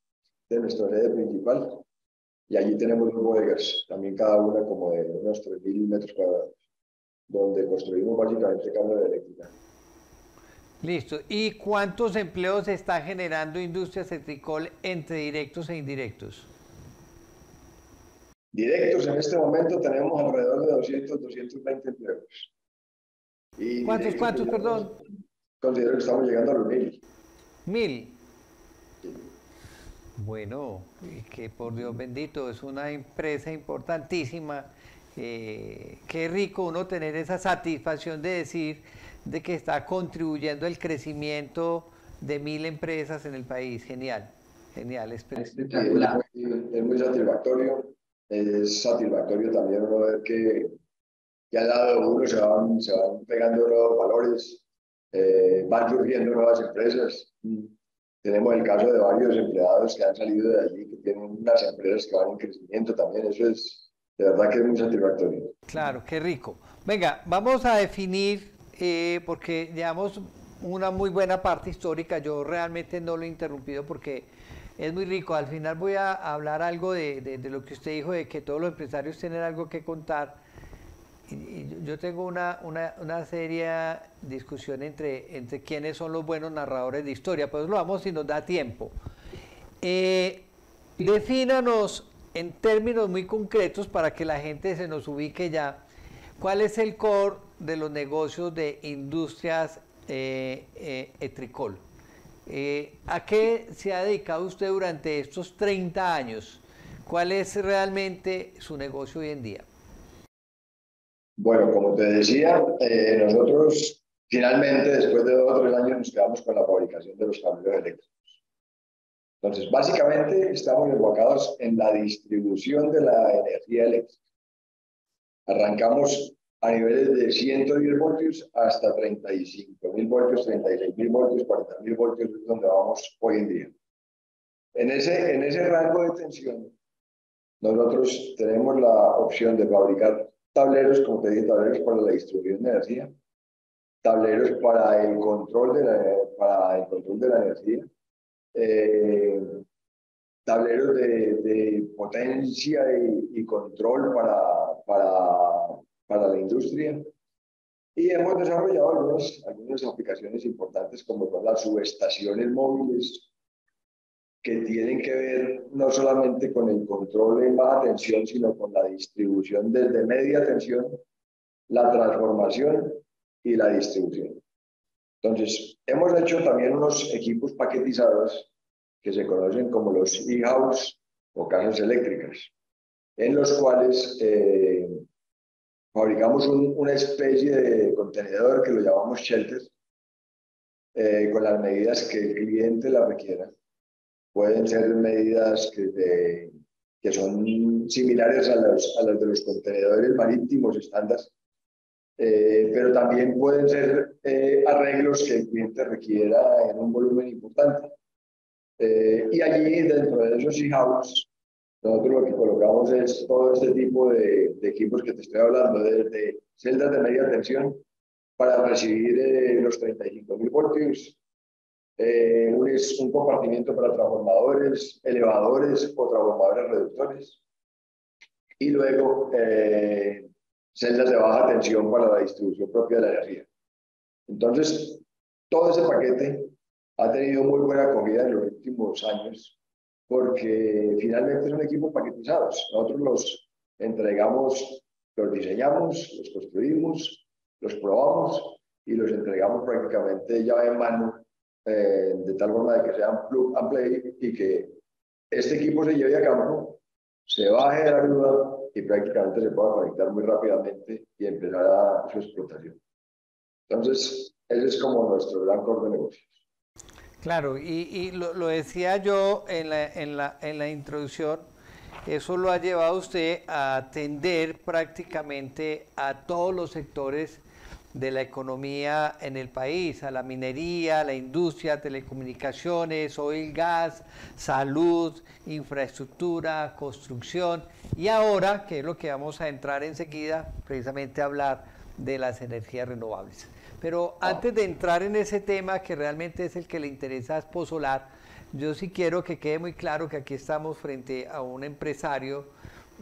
S3: de nuestra sede principal. Y allí tenemos 2 bodegas, también cada una como de unos 3.000 metros cuadrados, donde construimos básicamente carga eléctrica.
S1: Listo. ¿Y cuántos empleos está generando Industria Cetricol entre directos e indirectos?
S3: Directos en este momento tenemos alrededor de 220 empleos. Y
S1: ¿Cuántos, perdón?
S3: Considero que estamos llegando a los 1.000.
S1: 1.000. Bueno, que por Dios bendito, es una empresa importantísima. Qué rico uno tener esa satisfacción de decir de que está contribuyendo al crecimiento de 1.000 empresas en el país. Genial, genial, espectacular.
S3: Es muy satisfactorio. es satisfactorio también uno ver que al lado de uno se van pegando nuevos valores, van surgiendo nuevas empresas. Tenemos el caso de varios empleados que han salido de allí, que tienen unas empresas que van en crecimiento también. Eso es, de verdad que es muy satisfactorio.
S1: Claro, qué rico. Venga, vamos a definir, porque llevamos una muy buena parte histórica. Yo realmente no lo he interrumpido porque es muy rico. Al final voy a hablar algo de lo que usted dijo, de que todos los empresarios tienen algo que contar. Y yo tengo una seria discusión entre quiénes son los buenos narradores de historia, pues lo vamos si nos da tiempo. Defínanos en términos muy concretos para que la gente se nos ubique ya, ¿cuál es el core de los negocios de Industrias Etricol? ¿A qué se ha dedicado usted durante estos 30 años? ¿Cuál es realmente su negocio hoy en día?
S3: Bueno, como te decía, nosotros finalmente, después de 2 o 3 años, nos quedamos con la fabricación de los tableros eléctricos. Entonces, básicamente, estamos enfocados en la distribución de la energía eléctrica. Arrancamos a niveles de 110 voltios hasta 35.000 voltios, 36.000 voltios, 40.000 voltios, es donde vamos hoy en día. En ese rango de tensión, nosotros tenemos la opción de fabricar tableros, como te dije, tableros para la distribución de energía, tableros para el control de la energía, tableros de potencia y control para la industria. Y hemos desarrollado algunas aplicaciones importantes como son las subestaciones móviles, que tienen que ver no solamente con el control en baja tensión, sino con la distribución desde media tensión, la transformación y la distribución. Entonces, hemos hecho también unos equipos paquetizados que se conocen como los e-house o cajas eléctricas, en los cuales fabricamos una especie de contenedor que lo llamamos shelter, con las medidas que el cliente la requiera. Pueden ser medidas que son similares a las de los contenedores marítimos estándar, pero también pueden ser arreglos que el cliente requiera en un volumen importante. Y allí, dentro de esos e-house, nosotros lo que colocamos es todo este tipo de equipos que te estoy hablando, desde celdas de media tensión para recibir los 35.000 voltios, un compartimiento para transformadores, elevadores o transformadores reductores, y luego celdas de baja tensión para la distribución propia de la energía. Entonces, todo ese paquete ha tenido muy buena acogida en los últimos años, porque finalmente son equipos paquetizados. Nosotros los entregamos, los diseñamos, los construimos, los probamos y los entregamos prácticamente ya en mano, de tal forma de que sean plug and play y que este equipo se lleve a campo, se baje de la grúa y prácticamente se pueda conectar muy rápidamente y empezar a su explotación. Entonces, ese es como nuestro gran core de negocios.
S1: Claro, y lo decía yo en la introducción, eso lo ha llevado usted a atender prácticamente a todos los sectores de la economía en el país, a la minería, la industria, telecomunicaciones, oil, gas, salud, infraestructura, construcción, y ahora, que es lo que vamos a entrar enseguida, precisamente a hablar de las energías renovables. Pero antes de entrar en ese tema que realmente es el que le interesa a Exposolar, yo sí quiero que quede muy claro que aquí estamos frente a un empresario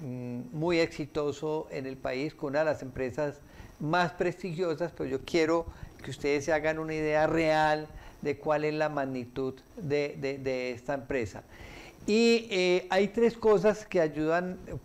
S1: muy exitoso en el país, con una de las empresas más prestigiosas, pero yo quiero que ustedes se hagan una idea real de cuál es la magnitud de esta empresa. Y hay 3 cosas que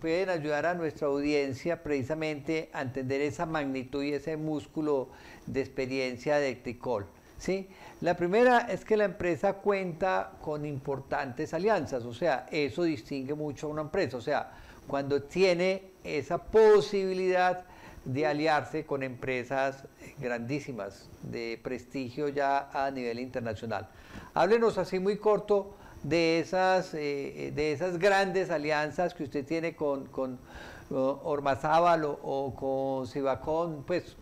S1: pueden ayudar a nuestra audiencia precisamente a entender esa magnitud y ese músculo de experiencia de Etricol, ¿sí? La primera es que la empresa cuenta con importantes alianzas, o sea, eso distingue mucho a una empresa, o sea, cuando tiene esa posibilidad de aliarse con empresas grandísimas, de prestigio ya a nivel internacional. Háblenos así muy corto de esas grandes alianzas que usted tiene con Ormazábal o con Sibacón? Pues,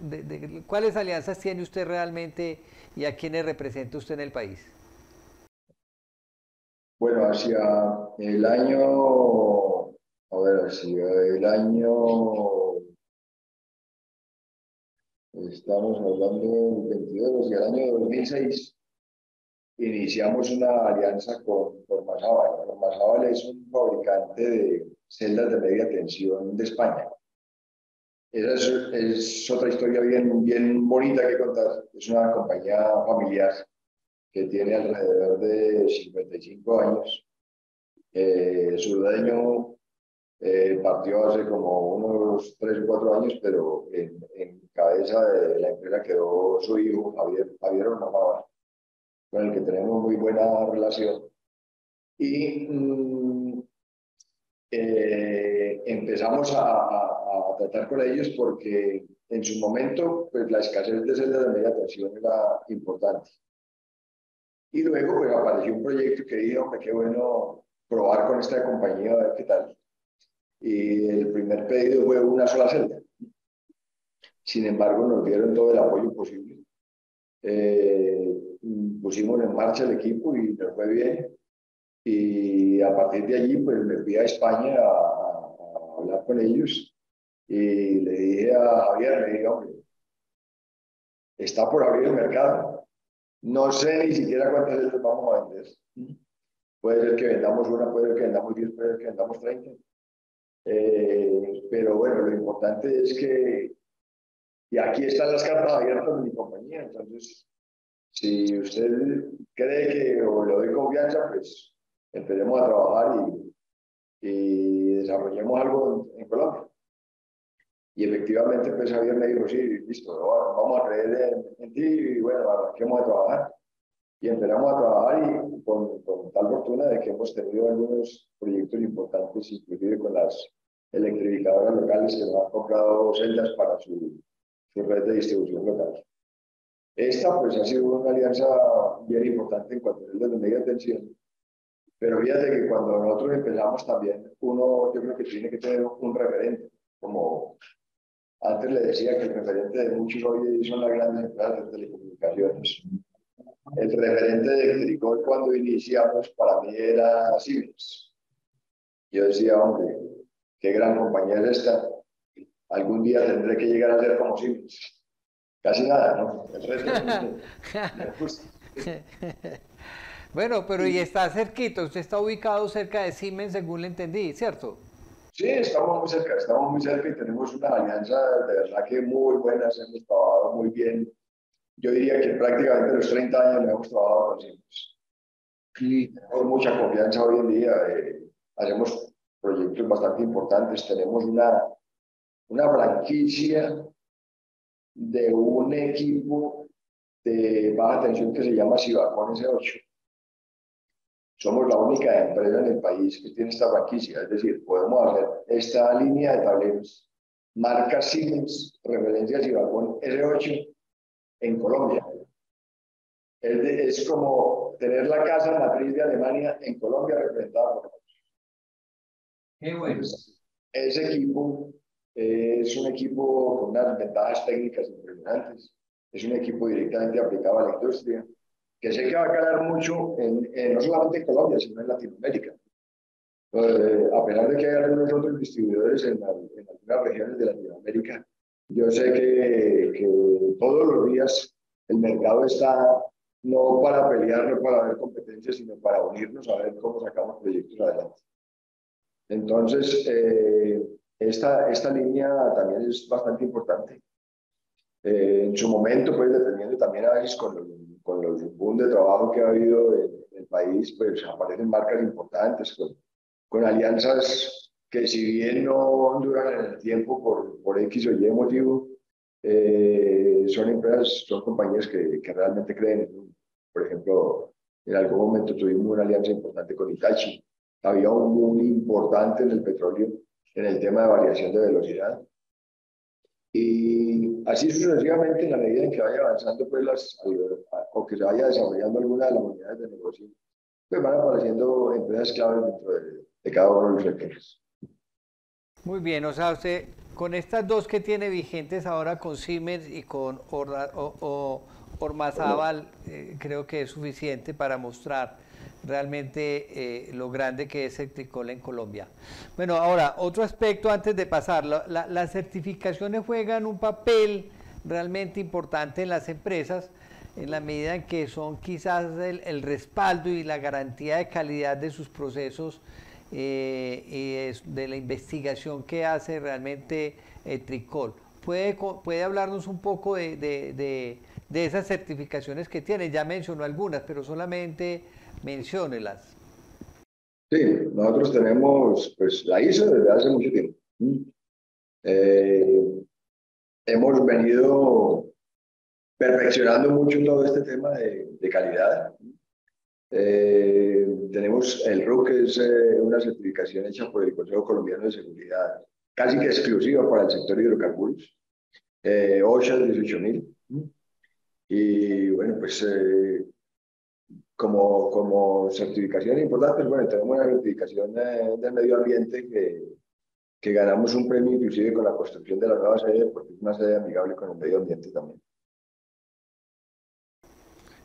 S1: ¿cuáles alianzas tiene usted realmente y a quiénes representa usted en el país?
S3: Bueno, hacia el año, a ver, hacia el año, estamos hablando del 22, hacia el año 2006, iniciamos una alianza con Mazábal. Mazábal es un fabricante de celdas de media tensión de España. Esa es otra historia bien bonita que contar. Es una compañía familiar que tiene alrededor de 55 años. Su dueño partió hace como unos 3 o 4 años, pero en cabeza de la empresa quedó su hijo, Javier Ormazábal, con el que tenemos muy buena relación. Y empezamos a tratar con ellos porque en su momento pues, la escasez de celdas de media tensión era importante. Y luego pues, apareció un proyecto que dije, hombre, qué bueno probar con esta compañía a ver qué tal. Y el primer pedido fue una sola celda. Sin embargo, nos dieron todo el apoyo posible. Pusimos en marcha el equipo y nos fue bien. Y a partir de allí, pues me fui a España a hablar con ellos y le dije a Javier, le dije, hombre, está por abrir el mercado. No sé ni siquiera cuántas veces vamos a vender. Puede ser que vendamos una, puede ser que vendamos 10, puede ser que vendamos 30. Pero bueno, lo importante es que, y aquí están las cartas abiertas de mi compañía, entonces, si usted cree que o le doy confianza, pues empecemos a trabajar y desarrollemos algo en Colombia. Y efectivamente, pues Javier me dijo, sí, listo, vamos a creer en ti y bueno, arranquemos a trabajar. Y empezamos a trabajar y con tal fortuna de que hemos tenido algunos proyectos importantes, inclusive con las electrificadoras locales que nos han comprado celdas para su red de distribución local. Esta pues ha sido una alianza bien importante en cuanto a celdas de media tensión. Pero fíjate que cuando nosotros empezamos también, uno yo creo que tiene que tener un referente, como antes le decía que el referente de muchos hoy son las grandes empresas de telecomunicaciones. El referente de Tricol cuando iniciamos para mí era Siemens. Yo decía, hombre, qué gran compañía es esta. Algún día tendré que llegar a ser como Siemens. Casi nada, ¿no? El resto me gusta.
S1: Bueno, pero y está cerquita, usted está ubicado cerca de Siemens, según le entendí, ¿cierto?
S3: Sí, estamos muy cerca y tenemos una alianza de verdad que muy buena, hemos trabajado muy bien. Yo diría que prácticamente los 30 años hemos trabajado con Siemens. Y tenemos mucha confianza hoy en día, hacemos proyectos bastante importantes, tenemos una franquicia de un equipo de baja tensión que se llama Sibacón S8. Somos la única empresa en el país que tiene esta franquicia, es decir, podemos hacer esta línea de tableros, marca Siemens, referencia Sibacón S8 en Colombia. Es como tener la casa matriz de Alemania en Colombia representada por nosotros.
S1: Qué bueno.
S3: Entonces, ese equipo es un equipo con unas ventajas técnicas impresionantes. Es un equipo directamente aplicado a la industria, que sé que va a calar mucho no solamente en Colombia, sino en Latinoamérica. A pesar de que hay algunos otros distribuidores en algunas regiones de Latinoamérica, yo sé que todos los días el mercado está no para pelear, no para ver competencia, sino para unirnos a ver cómo sacamos proyectos adelante. Entonces, esta línea también es bastante importante. En su momento, pues dependiendo también a veces con los boom de trabajo que ha habido en el país, pues aparecen marcas importantes con alianzas que si bien no duran en el tiempo por X o Y motivo, son empresas, son compañías que realmente creen en uno. Por ejemplo, en algún momento tuvimos una alianza importante con Hitachi. Había un boom importante en el petróleo, en el tema de variación de velocidad. Y así sucesivamente, en la medida en que vaya avanzando, pues o que se vaya desarrollando alguna de las unidades de negocio, pues van apareciendo empresas claves dentro de cada uno de los sectores.
S1: Muy bien, o sea, usted con estas dos que tiene vigentes ahora con Siemens y con Ormazábal, creo que es suficiente para mostrar realmente lo grande que es Electricol en Colombia. Bueno, ahora, otro aspecto antes de pasar, las certificaciones juegan un papel realmente importante en las empresas, en la medida en que son quizás el respaldo y la garantía de calidad de sus procesos y de la investigación que hace realmente Electricol. ¿Puede hablarnos un poco de esas certificaciones que tiene? Ya mencionó algunas, pero solamente menciónelas.
S3: Sí, nosotros tenemos pues, la ISO desde hace mucho tiempo. Hemos venido perfeccionando mucho todo este tema de calidad. Tenemos el RUC, que es una certificación hecha por el Consejo Colombiano de Seguridad, casi que exclusiva para el sector de hidrocarburos, OSHA 18000. Y bueno, pues como certificación importante, bueno, tenemos una certificación del medio ambiente que ganamos un premio inclusive con la construcción de la nueva sede, porque es una sede amigable con el medio ambiente también.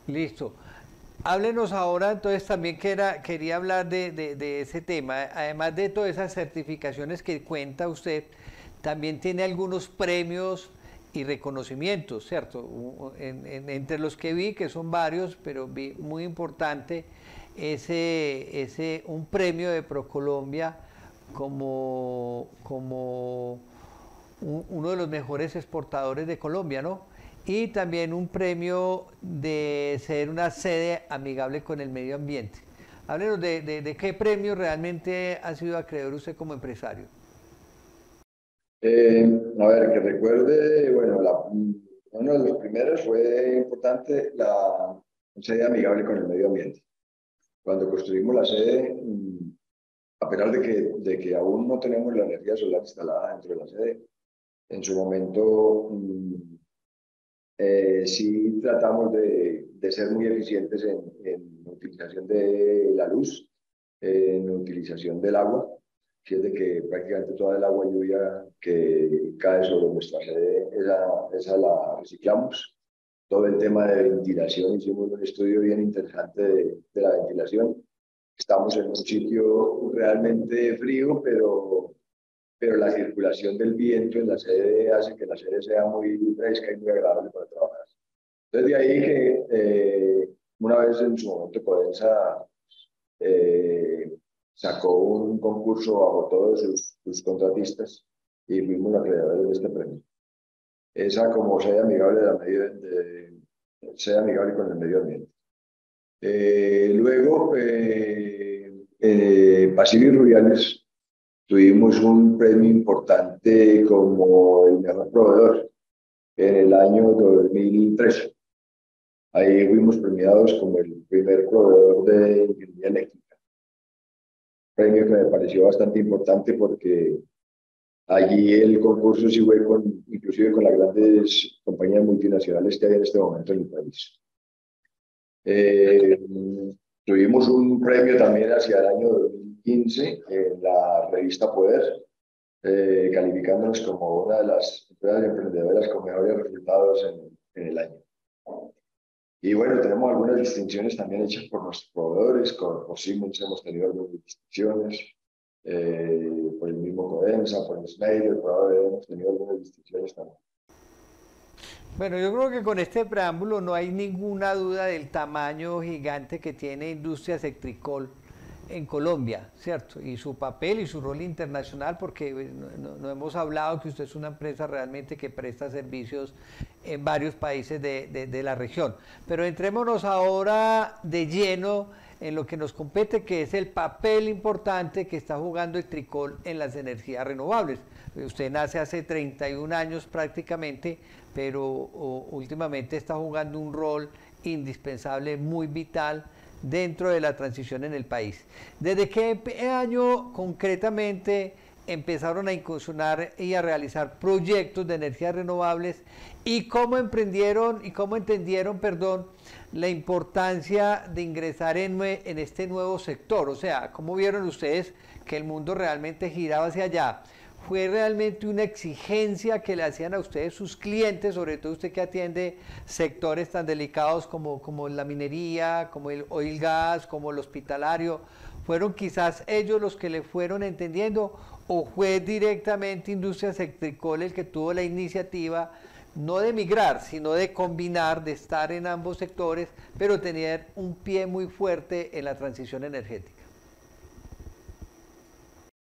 S1: Listo. Háblenos ahora, entonces también quería hablar de ese tema. Además de todas esas certificaciones que cuenta usted, también tiene algunos premios y reconocimientos, ¿cierto? Entre los que vi, que son varios, pero vi muy importante un premio de ProColombia como uno de los mejores exportadores de Colombia, ¿no? Y también un premio de ser una sede amigable con el medio ambiente. Háblenos de qué premio realmente ha sido acreedor usted como empresario.
S3: A ver, que recuerde, bueno, uno de los primeros fue importante la sede amigable con el medio ambiente. Cuando construimos la sede, a pesar de que aún no tenemos la energía solar instalada dentro de la sede, en su momento sí tratamos de ser muy eficientes en utilización de la luz, en utilización del agua, que es de que prácticamente toda el agua lluvia que cae sobre nuestra sede, esa la reciclamos. Todo el tema de ventilación, hicimos un estudio bien interesante de la ventilación. Estamos en un sitio realmente frío, pero la circulación del viento en la sede hace que la sede sea muy fresca y muy agradable para trabajar. Entonces, de ahí que una vez en su momento Codensa sacó un concurso bajo todos sus contratistas y fuimos los acreedores de este premio. Esa como sede amigable, sede amigable con el medio ambiente. Luego, Basilio y Rubiales tuvimos un premio importante como el mejor proveedor en el año 2013. Ahí fuimos premiados como el primer proveedor de ingeniería eléctrica. Premio que me pareció bastante importante porque allí el concurso sí fue inclusive con las grandes compañías multinacionales que hay en este momento en el país. Tuvimos un premio también hacia el año 2015 en la revista Poder, calificándonos como una de las empresas emprendedoras con mejores resultados en el año. Y bueno, tenemos algunas distinciones también hechas por nuestros proveedores. Por Siemens hemos tenido algunas distinciones, por el mismo Codensa, por el Schneider, hemos tenido algunas distinciones también.
S1: Bueno, yo creo que con este preámbulo no hay ninguna duda del tamaño gigante que tiene Industrias Electricol en Colombia, ¿cierto? Y su papel y su rol internacional, porque no hemos hablado que usted es una empresa realmente que presta servicios en varios países de la región. Pero entrémonos ahora de lleno en lo que nos compete, que es el papel importante que está jugando Electricol en las energías renovables. Usted nace hace 31 años prácticamente, pero últimamente está jugando un rol indispensable, muy vital, dentro de la transición en el país. ¿Desde qué año concretamente empezaron a incursionar y a realizar proyectos de energías renovables y cómo emprendieron y cómo entendieron, perdón, la importancia de ingresar en este nuevo sector. O sea, cómo vieron ustedes que el mundo realmente giraba hacia allá. ¿Fue realmente una exigencia que le hacían a ustedes sus clientes, sobre todo usted que atiende sectores tan delicados como la minería, como el oil gas, como el hospitalario? ¿Fueron quizás ellos los que le fueron entendiendo o fue directamente Industrias Electricol el que tuvo la iniciativa no de migrar, sino de combinar, de estar en ambos sectores, pero tener un pie muy fuerte en la transición energética?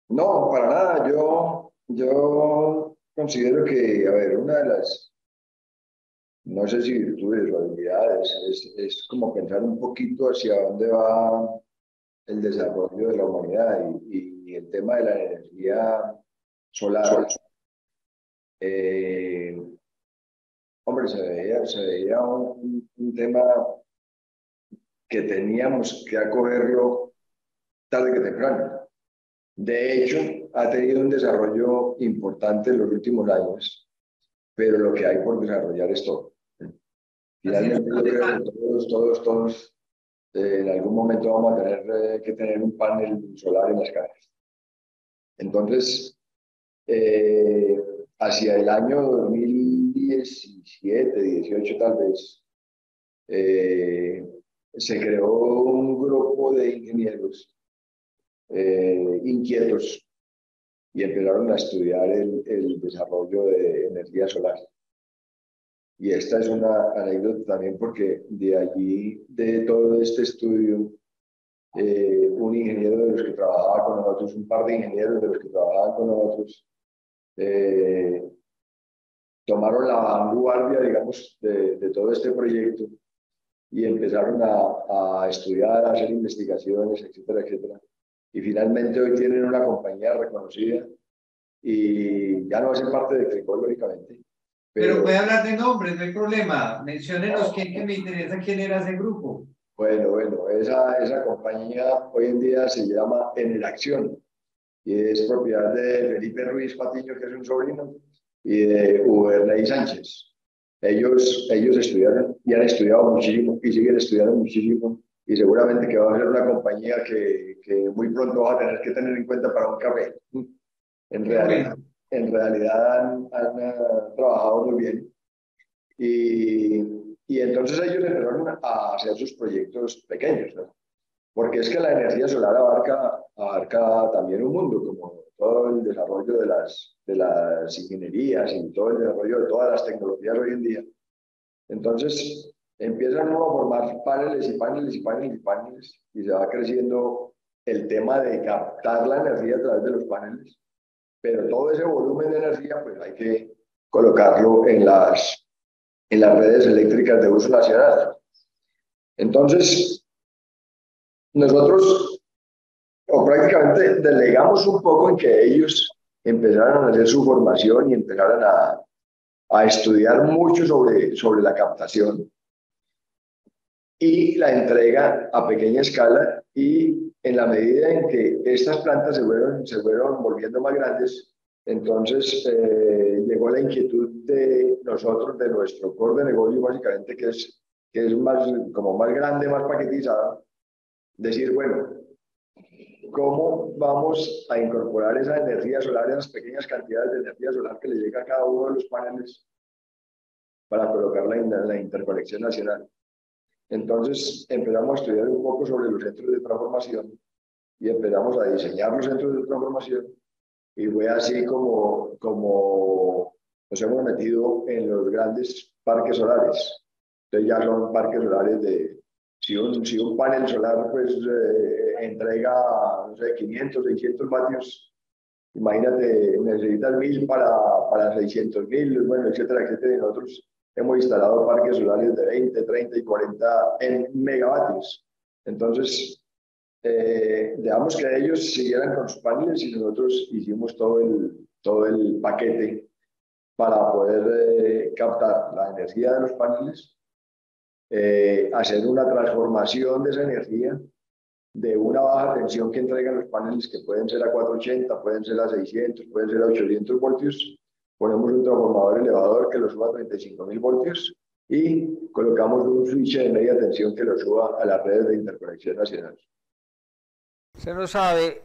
S3: No, para nada. Yo considero que, a ver, una de las, no sé si virtudes o habilidades, es como pensar un poquito hacia dónde va el desarrollo de la humanidad y el tema de la energía solar. eh, Hombre, se veía un tema que teníamos que acogerlo tarde que temprano. De hecho, ha tenido un desarrollo importante en los últimos años, pero lo que hay por desarrollar es todo. Finalmente, yo creo que todos, en algún momento vamos a tener que tener un panel solar en las casas. Entonces, hacia el año 2017, 18 tal vez, se creó un grupo de ingenieros inquietos y empezaron a estudiar el desarrollo de energía solar. Y esta es una anécdota también porque de allí, de todo este estudio, un ingeniero de los que trabajaba con nosotros, un par de ingenieros de los que trabajaban con nosotros, eh, tomaron la vanguardia, digamos, de todo este proyecto y empezaron a estudiar, a hacer investigaciones, etcétera, etcétera. Y finalmente hoy tienen una compañía reconocida y ya no hacen parte de Electricol, lógicamente.
S1: Pero puede hablar de nombres, no hay problema. Menciónenos quién, que me interesa quién era ese grupo.
S3: Bueno, esa compañía hoy en día se llama Eneracción y es propiedad de Felipe Ruiz Patiño, que es un sobrino, y de Uberney Sánchez. Ellos estudiaron y han estudiado muchísimo y siguen estudiando muchísimo y seguramente que va a ser una compañía que muy pronto va a tener que tener en cuenta para un café. En realidad, en realidad han trabajado muy bien y entonces ellos empezaron a hacer sus proyectos pequeños, ¿no? Porque es que la energía solar abarca también un mundo, como todo el desarrollo de las ingenierías y todo el desarrollo de todas las tecnologías hoy en día. Entonces, empiezan uno a formar paneles y paneles y paneles y paneles y se va creciendo el tema de captar la energía a través de los paneles, pero todo ese volumen de energía pues hay que colocarlo en las redes eléctricas de uso nacional. Entonces, nosotros o prácticamente delegamos un poco en que ellos empezaran a hacer su formación y empezaran a estudiar mucho sobre la captación y la entrega a pequeña escala y en la medida en que estas plantas se fueron volviendo más grandes, entonces llegó la inquietud de nosotros, de nuestro core de negocio básicamente, que es como más grande, más paquetizado, decir, bueno, ¿cómo vamos a incorporar esa energía solar, esas pequeñas cantidades de energía solar que le llega a cada uno de los paneles para colocarla en la interconexión nacional? Entonces empezamos a estudiar un poco sobre los centros de transformación y empezamos a diseñar los centros de transformación y fue así como nos hemos metido en los grandes parques solares. Entonces ya son parques solares si un panel solar pues entrega, no sé, 500, 600 vatios, imagínate, necesitas 1000 para 600.000, bueno, etcétera, etcétera. Y nosotros hemos instalado parques solares de 20, 30 y 40 en megavatios. Entonces, dejamos que ellos siguieran con sus paneles y nosotros hicimos todo el paquete para poder captar la energía de los paneles, hacer una transformación de esa energía de una baja tensión que entregan los paneles, que pueden ser a 480, pueden ser a 600, pueden ser a 800 voltios. Ponemos un transformador elevador que lo suba a 35.000 voltios y colocamos un switch de media tensión que lo suba a las redes de interconexión nacional.
S1: Usted no sabe,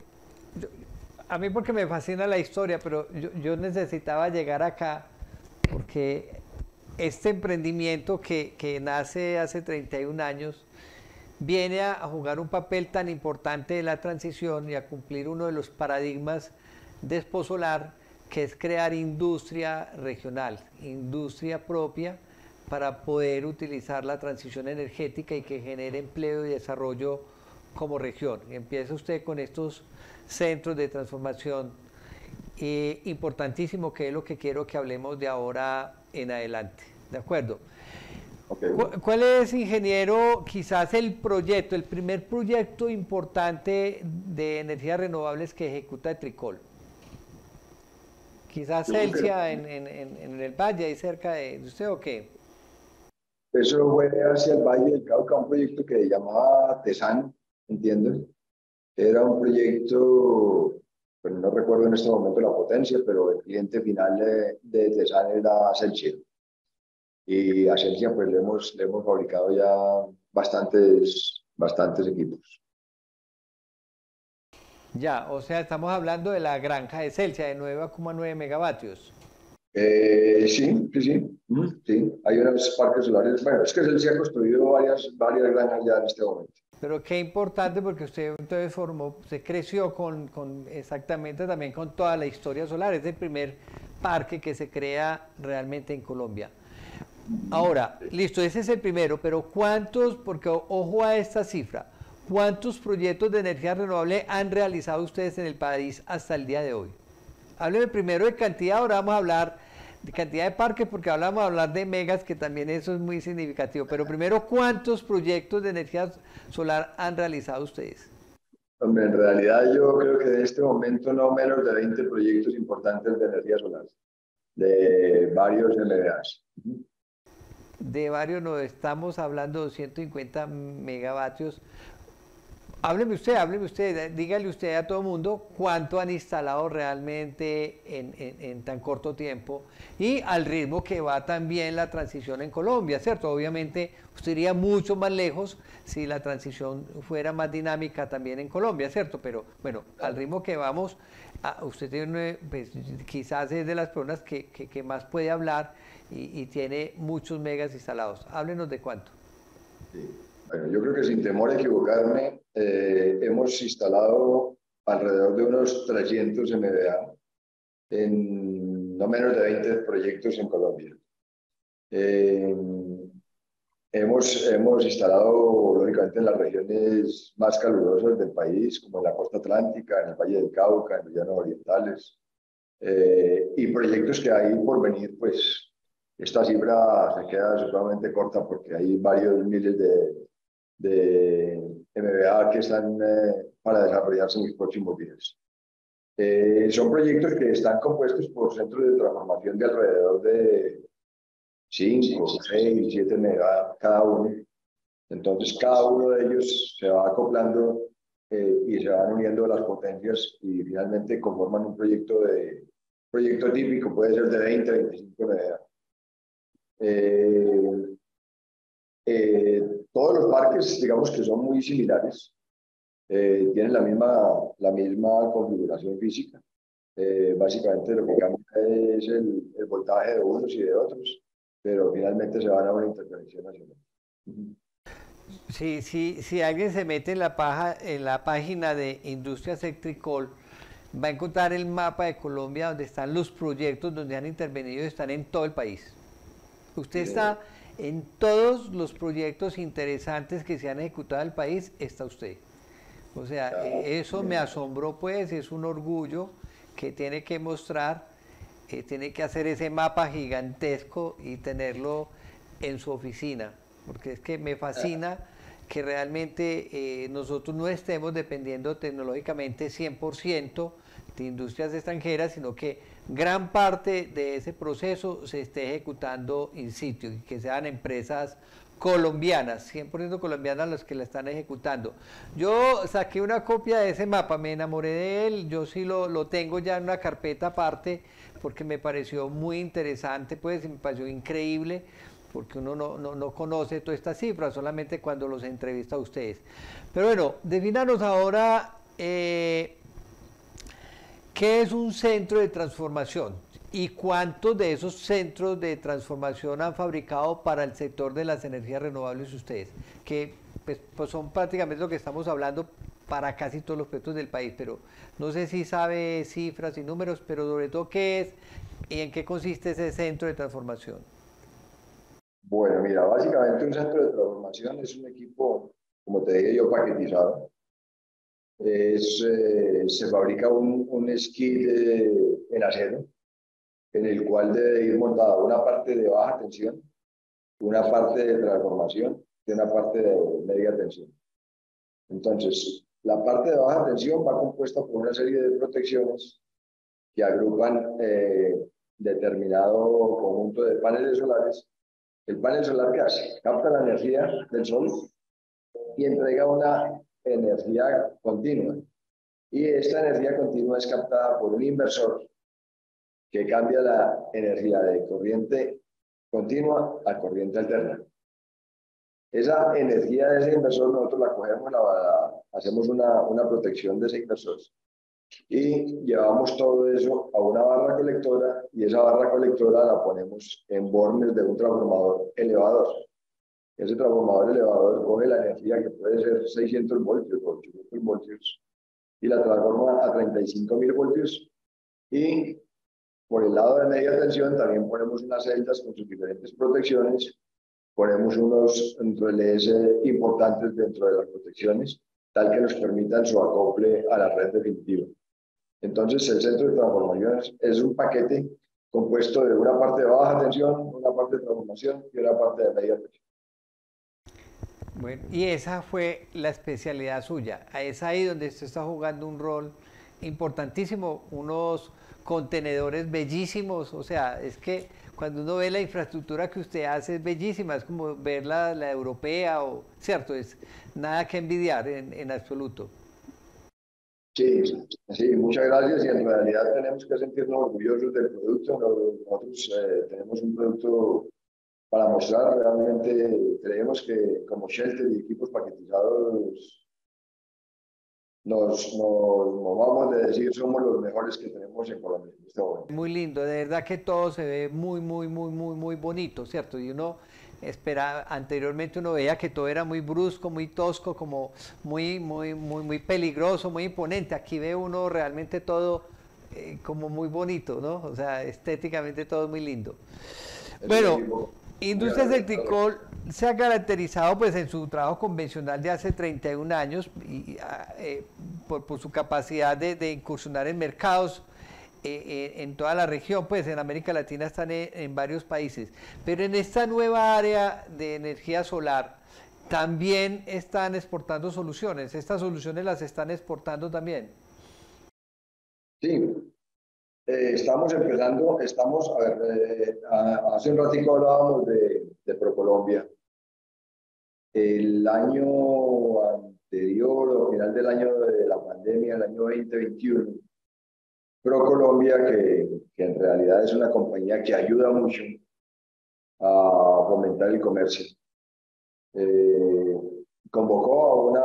S1: a mí porque me fascina la historia, pero yo necesitaba llegar acá porque este emprendimiento que nace hace 31 años viene a jugar un papel tan importante de la transición y a cumplir uno de los paradigmas de Exposolar, que es crear industria regional, industria propia, para poder utilizar la transición energética y que genere empleo y desarrollo como región. Empieza usted con estos centros de transformación importantísimo, que es lo que quiero que hablemos de ahora en adelante. ¿De acuerdo?
S3: Okay.
S1: ¿Cuál es, ingeniero, quizás el primer proyecto importante de energías renovables que ejecuta Tricol? Quizás Celsia en el valle, ahí cerca de usted, ¿o qué?
S3: Eso fue hacia el Valle del Cauca, un proyecto que se llamaba TESAN, ¿entiendes? Era un proyecto, pues no recuerdo en este momento la potencia, pero el cliente final de TESAN era Celsia. Y a Celsia pues le hemos fabricado ya bastantes equipos.
S1: Ya, o sea, estamos hablando de la granja de Celsia de 9,9 megavatios.
S3: Sí. Sí, hay unos parques solares. Bueno, es que Celsia ha construido varias granjas ya en este momento.
S1: Pero qué importante, porque usted entonces se creció exactamente también con toda la historia solar. Es el primer parque que se crea realmente en Colombia. Ahora, listo, ese es el primero, pero ¿cuántos, porque ojo a esta cifra, cuántos proyectos de energía renovable han realizado ustedes en el país hasta el día de hoy? Hábleme primero de cantidad, ahora vamos a hablar de cantidad de parques, porque vamos a hablar de megas, que también eso es muy significativo, pero primero, ¿cuántos proyectos de energía solar han realizado ustedes?
S3: Hombre, en realidad yo creo que en este momento no menos de 20 proyectos importantes de energía solar, de varios MVAs.
S1: De varios, no estamos hablando de 250 megavatios. Hábleme usted, dígale usted a todo el mundo cuánto han instalado realmente en tan corto tiempo y al ritmo que va también la transición en Colombia, ¿cierto? Obviamente usted iría mucho más lejos si la transición fuera más dinámica también en Colombia, ¿cierto? Pero bueno, al ritmo que vamos, usted tiene, pues, quizás es de las personas que más puede hablar y tiene muchos megas instalados. Háblenos de cuánto.
S3: Sí. Bueno, yo creo que sin temor a equivocarme, hemos instalado alrededor de unos 300 MVA en no menos de 20 proyectos en Colombia. Hemos instalado, lógicamente, en las regiones más calurosas del país, como en la costa atlántica, en el Valle del Cauca, en los llanos orientales, y proyectos que hay por venir, pues esta cifra se queda sumamente corta porque hay varios miles de MVA que están para desarrollarse en los próximos días. Son proyectos que están compuestos por centros de transformación de alrededor de 5, 6, 7 MVA cada uno. Entonces, cada uno de ellos se va acoplando y se van uniendo las potencias y finalmente conforman un proyecto típico, puede ser de 20, 25 MVA. Todos los parques, digamos que son muy similares, tienen la misma configuración física. Básicamente lo que cambia es el voltaje de unos y de otros, pero finalmente se van a una interconexión nacional.
S1: Si alguien se mete en la página de Industrias Tricol, va a encontrar el mapa de Colombia donde están los proyectos donde han intervenido y están en todo el país. Usted está en todos los proyectos interesantes que se han ejecutado en el país, está usted. O sea, eso me asombró, pues, es un orgullo que tiene que mostrar, tiene que hacer ese mapa gigantesco y tenerlo en su oficina, porque es que me fascina que realmente nosotros no estemos dependiendo tecnológicamente 100% de industrias extranjeras, sino que gran parte de ese proceso se esté ejecutando in situ y que sean empresas colombianas, 100% colombianas las que la están ejecutando. Yo saqué una copia de ese mapa, me enamoré de él, yo sí lo tengo ya en una carpeta aparte porque me pareció muy interesante, pues me pareció increíble porque uno no conoce todas estas cifras, solamente cuando los entrevista a ustedes. Pero bueno, defínanos ahora qué es un centro de transformación y cuántos de esos centros de transformación han fabricado para el sector de las energías renovables ustedes, que pues son prácticamente lo que estamos hablando para casi todos los proyectos del país, pero no sé si sabe cifras y números, pero sobre todo qué es y en qué consiste ese centro de transformación.
S3: Bueno, mira, básicamente un centro de transformación es un equipo, como te dije yo, paquetizado. Se fabrica un skid en acero, en el cual debe ir montada una parte de baja tensión, una parte de transformación y una parte de media tensión. Entonces, la parte de baja tensión va compuesta por una serie de protecciones que agrupan determinado conjunto de paneles solares. El panel solar, ¿qué hace? Capta la energía del sol y entrega una energía continua. Y esta energía continua es captada por un inversor que cambia la energía de corriente continua a corriente alterna. Esa energía de ese inversor nosotros la cogemos, hacemos una protección de ese inversor y llevamos todo eso a una barra colectora y esa barra colectora la ponemos en bornes de un transformador elevador. Ese transformador elevador coge la energía que puede ser 600 voltios o 800 voltios y la transforma a 35.000 voltios y por el lado de media tensión también ponemos unas celdas con sus diferentes protecciones, ponemos unos relés importantes dentro de las protecciones, tal que nos permitan su acople a la red definitiva. Entonces, el centro de transformación es un paquete compuesto de una parte de baja tensión, una parte de transformación y una parte de media tensión.
S1: Bueno, y esa fue la especialidad suya. Es ahí donde usted está jugando un rol importantísimo, unos contenedores bellísimos, o sea, es que cuando uno ve la infraestructura que usted hace es bellísima, es como ver la europea, o, ¿cierto? Es nada que envidiar en absoluto.
S3: Sí, sí, muchas gracias y en realidad tenemos que sentirnos orgullosos del producto. Nosotros tenemos un producto para mostrar, realmente creemos que como Shelter y equipos paquetizados nos vamos de decir somos los mejores que tenemos en Colombia en este momento.
S1: Muy lindo, de verdad que todo se ve muy bonito, ¿cierto? Y uno espera, anteriormente uno veía que todo era muy brusco, muy tosco, como muy peligroso, muy imponente. Aquí ve uno realmente todo como muy bonito, ¿no? O sea, estéticamente todo muy lindo. Bueno, Industrias del Tricol se ha caracterizado pues en su trabajo convencional de hace 31 años y, por su capacidad de incursionar en mercados en toda la región, pues en América Latina están en varios países, pero en esta nueva área de energía solar también están exportando soluciones, estas soluciones las están exportando también.
S3: Sí, estamos empezando, a ver, hace un ratito hablábamos de ProColombia. El año anterior, o final del año de la pandemia, el año 2021, ProColombia, que en realidad es una compañía que ayuda mucho a fomentar el comercio, convocó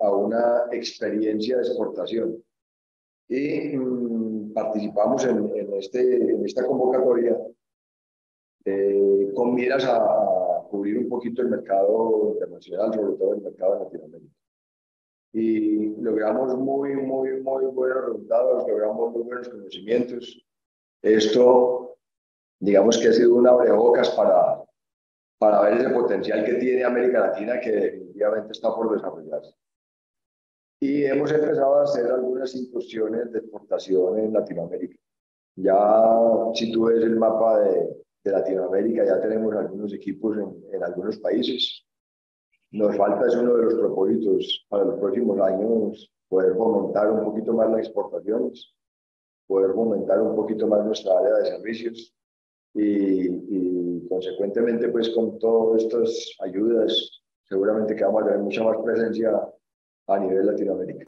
S3: a una experiencia de exportación y participamos en esta convocatoria con miras a cubrir un poquito el mercado internacional, sobre todo el mercado de Latinoamérica. Y logramos muy buenos resultados, logramos muy buenos conocimientos. Esto, digamos que ha sido un abrebocas para ver ese potencial que tiene América Latina, que definitivamente está por desarrollarse. Y hemos empezado a hacer algunas incursiones de exportación en Latinoamérica. Ya, si tú ves el mapa de Latinoamérica, ya tenemos algunos equipos en algunos países. Nos falta, es uno de los propósitos para los próximos años, poder fomentar un poquito más las exportaciones, poder fomentar un poquito más nuestra área de servicios y consecuentemente pues con todas estas ayudas seguramente que vamos a tener mucha más presencia a nivel Latinoamérica.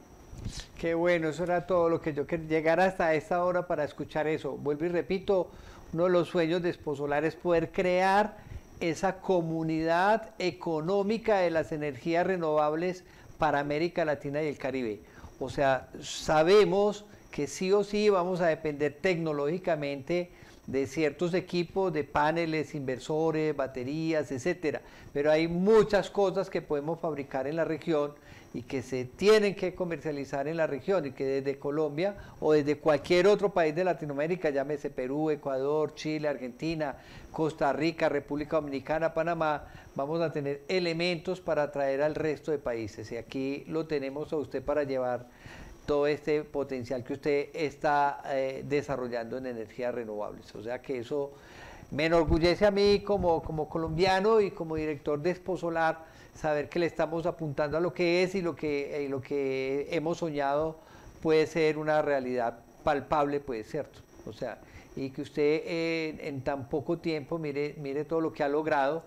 S1: Qué bueno, eso era todo lo que yo quería, llegar hasta esta hora para escuchar eso. Vuelvo y repito, uno de los sueños de Esposolar es poder crear esa comunidad económica de las energías renovables para América Latina y el Caribe. O sea, sabemos que sí o sí vamos a depender tecnológicamente de ciertos equipos, de paneles, inversores, baterías, etcétera. Pero hay muchas cosas que podemos fabricar en la región y que se tienen que comercializar en la región y que desde Colombia o desde cualquier otro país de Latinoamérica, llámese Perú, Ecuador, Chile, Argentina, Costa Rica, República Dominicana, Panamá, vamos a tener elementos para atraer al resto de países. Y aquí lo tenemos a usted para llevar todo este potencial que usted está desarrollando en energías renovables. O sea que eso me enorgullece a mí como colombiano y como director de Esposolar, saber que le estamos apuntando a lo que es y lo que hemos soñado puede ser una realidad palpable, pues, ¿cierto? O sea, y que usted en tan poco tiempo, mire todo lo que ha logrado.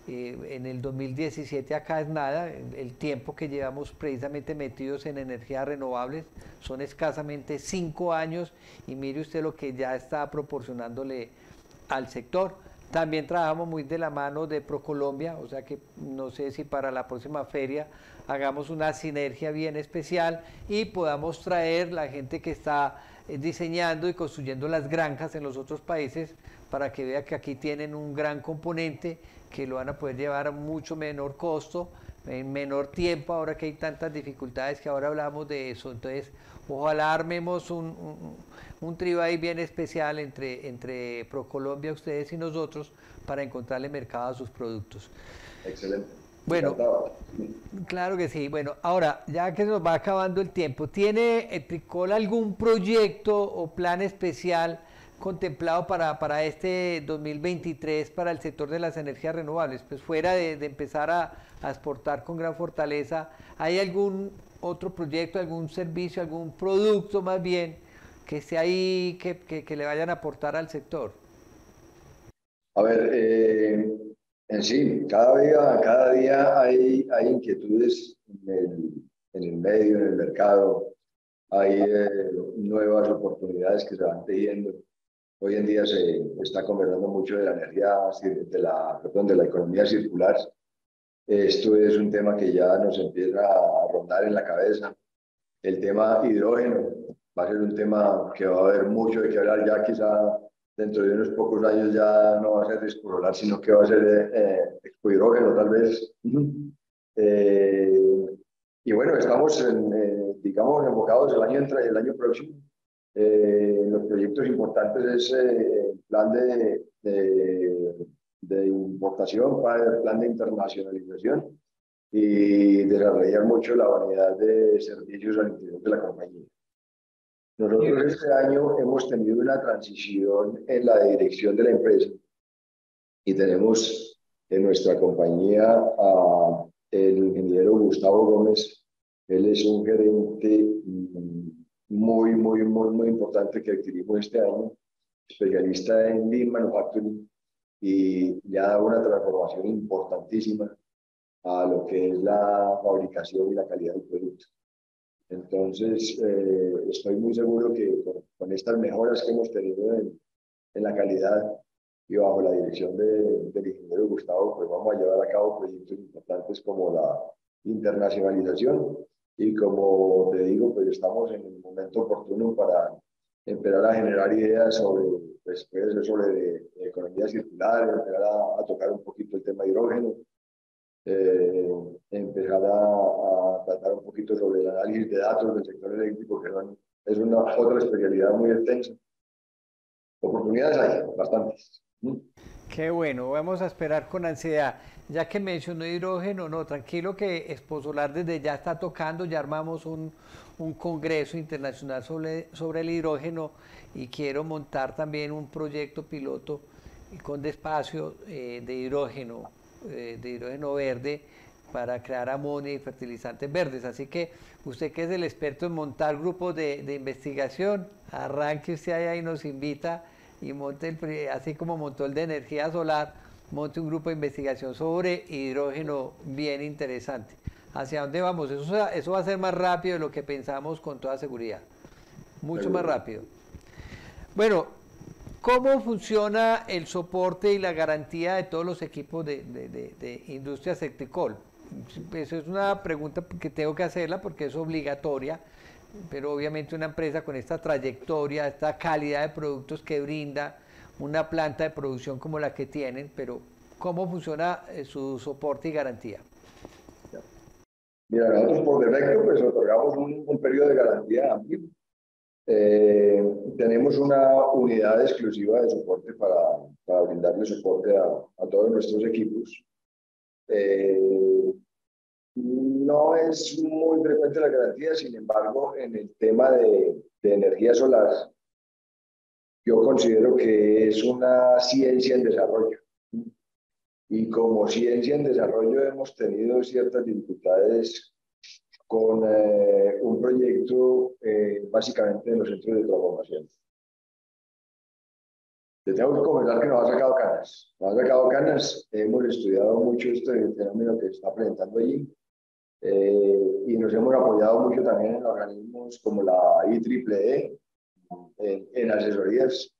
S1: En el 2017 acá es nada, el tiempo que llevamos precisamente metidos en energías renovables son escasamente 5 años y mire usted lo que ya está proporcionándole al sector. También trabajamos muy de la mano de ProColombia, o sea que no sé si para la próxima feria hagamos una sinergia bien especial y podamos traer la gente que está diseñando y construyendo las granjas en los otros países para que vea que aquí tienen un gran componente que lo van a poder llevar a mucho menor costo, en menor tiempo, ahora que hay tantas dificultades que ahora hablamos de eso. Entonces, ojalá armemos un trío ahí bien especial entre ProColombia, ustedes y nosotros, para encontrarle mercado a sus productos.
S3: Excelente.
S1: Bueno, claro que sí. Bueno, ahora, ya que se nos va acabando el tiempo, ¿tiene Tricol algún proyecto o plan especial contemplado para este 2023 para el sector de las energías renovables? Pues fuera de empezar a exportar con gran fortaleza, ¿hay algún otro proyecto, algún servicio, algún producto más bien que esté ahí que le vayan a aportar al sector?
S3: A ver, en sí, cada día hay inquietudes en el medio, en el mercado, hay nuevas oportunidades que se van tejiendo. Hoy en día se está conversando mucho de la energía, de la economía circular. Esto es un tema que ya nos empieza a rondar en la cabeza. El tema hidrógeno va a ser un tema que va a haber mucho de qué hablar ya quizá dentro de unos pocos años ya no va a ser Esposolar, sino que va a ser Expo Hidrógeno tal vez. Y bueno, estamos, digamos, enfocados el año próximo. Los proyectos importantes es el plan de importación, el plan de internacionalización y desarrollar mucho la variedad de servicios al interior de la compañía. Nosotros este año hemos tenido una transición en la dirección de la empresa y tenemos en nuestra compañía a el ingeniero Gustavo Gómez. Él es un gerente muy importante que adquirimos este año, especialista en Lean Manufacturing y ya da una transformación importantísima a lo que es la fabricación y la calidad del producto. Entonces, estoy muy seguro que con estas mejoras que hemos tenido en la calidad y bajo la dirección del ingeniero Gustavo, pues vamos a llevar a cabo proyectos importantes como la internacionalización y como te digo, pues estamos en el momento oportuno para empezar a generar ideas sobre, pues, sobre economía circular, empezar a tocar un poquito el tema de hidrógeno, empezar a tratar un poquito sobre el análisis de datos del sector eléctrico, que es una otra especialidad muy extensa. Oportunidades hay, bastantes.
S1: Qué bueno, vamos a esperar con ansiedad. Ya que mencionó hidrógeno, no, tranquilo que Esposolar desde ya está tocando, ya armamos un congreso internacional sobre el hidrógeno y quiero montar también un proyecto piloto con despacio de hidrógeno verde para crear amonio y fertilizantes verdes. Así que usted que es el experto en montar grupos de investigación, arranque usted allá y nos invita y así como montó el de energía solar, monte un grupo de investigación sobre hidrógeno bien interesante. ¿Hacia dónde vamos? Eso va a ser más rápido de lo que pensamos con toda seguridad. Mucho más
S3: Seguro.
S1: rápido. Bueno, ¿cómo funciona el soporte y la garantía de todos los equipos de Industria Secticol? Eso es una pregunta que tengo que hacerla porque es obligatoria, pero obviamente una empresa con esta trayectoria, esta calidad de productos que brinda, una planta de producción como la que tienen, pero ¿cómo funciona su soporte y garantía?
S3: Mira, nosotros por defecto pues otorgamos un periodo de garantía amplio. Tenemos una unidad exclusiva de soporte para brindarle soporte a todos nuestros equipos. No es muy frecuente la garantía, sin embargo, en el tema de energía solar, yo considero que es una ciencia en desarrollo. Y como ciencia en desarrollo hemos tenido ciertas dificultades con un proyecto básicamente en los centros de transformación. Te tengo que comentar que nos ha sacado canas. Nos ha sacado canas, hemos estudiado mucho este fenómeno que se está presentando allí y nos hemos apoyado mucho también en organismos como la IEEE en asesorías,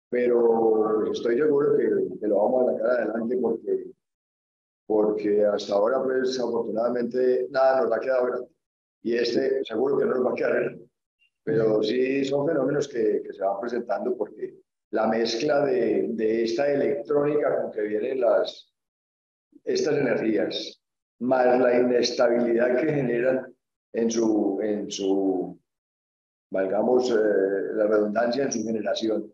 S3: pero pues, estoy seguro que lo vamos a sacar adelante porque hasta ahora, pues afortunadamente, nada nos ha quedado grande. Y este seguro que no nos va a quedar grande. Pero sí son fenómenos que se van presentando porque la mezcla de esta electrónica con que vienen estas energías, más la inestabilidad que generan valgamos, la redundancia en su generación,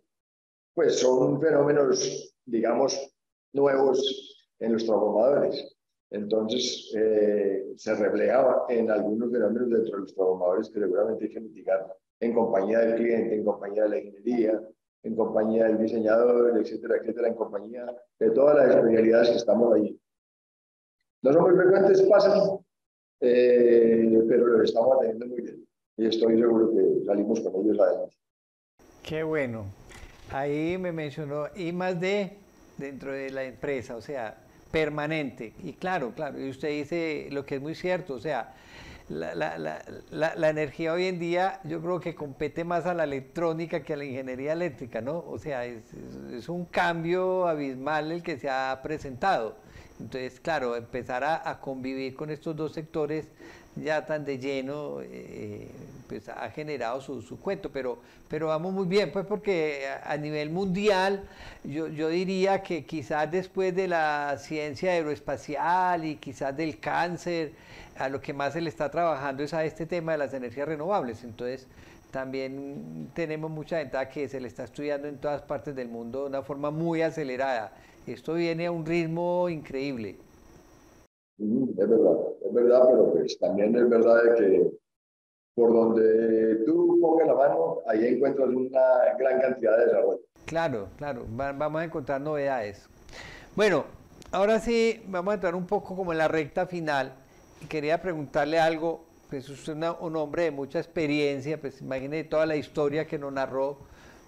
S3: pues son fenómenos, digamos, nuevos en los transformadores. Entonces, se refleja en algunos fenómenos dentro de los transformadores que seguramente hay que mitigar en compañía del cliente, en compañía de la ingeniería, en compañía del diseñador, etcétera, etcétera, en compañía de todas las especialidades que estamos allí. No son muy frecuentes, pasan, pero los estamos atendiendo muy bien. Y estoy seguro que salimos con ellos adelante.
S1: Qué bueno. Ahí me mencionó I+D dentro de la empresa, o sea, permanente. Y claro, claro, y usted dice lo que es muy cierto, o sea, la energía hoy en día yo creo que compete más a la electrónica que a la ingeniería eléctrica, ¿no? O sea, es un cambio abismal el que se ha presentado. Entonces, claro, empezar a convivir con estos dos sectores ya tan de lleno, pues ha generado su cuento, pero vamos muy bien, pues porque a nivel mundial yo diría que quizás después de la ciencia aeroespacial y quizás del cáncer, a lo que más se le está trabajando es a este tema de las energías renovables. Entonces, también tenemos mucha ventaja que se le está estudiando en todas partes del mundo de una forma muy acelerada. Esto viene a un ritmo increíble.
S3: Es verdad, pero pues también es verdad de que por donde tú pongas la mano, ahí encuentras una gran cantidad de desarrollo.
S1: Claro, claro, vamos a encontrar novedades. Bueno, ahora sí, vamos a entrar un poco como en la recta final. Quería preguntarle algo, pues usted es un hombre de mucha experiencia, pues imagine toda la historia que nos narró,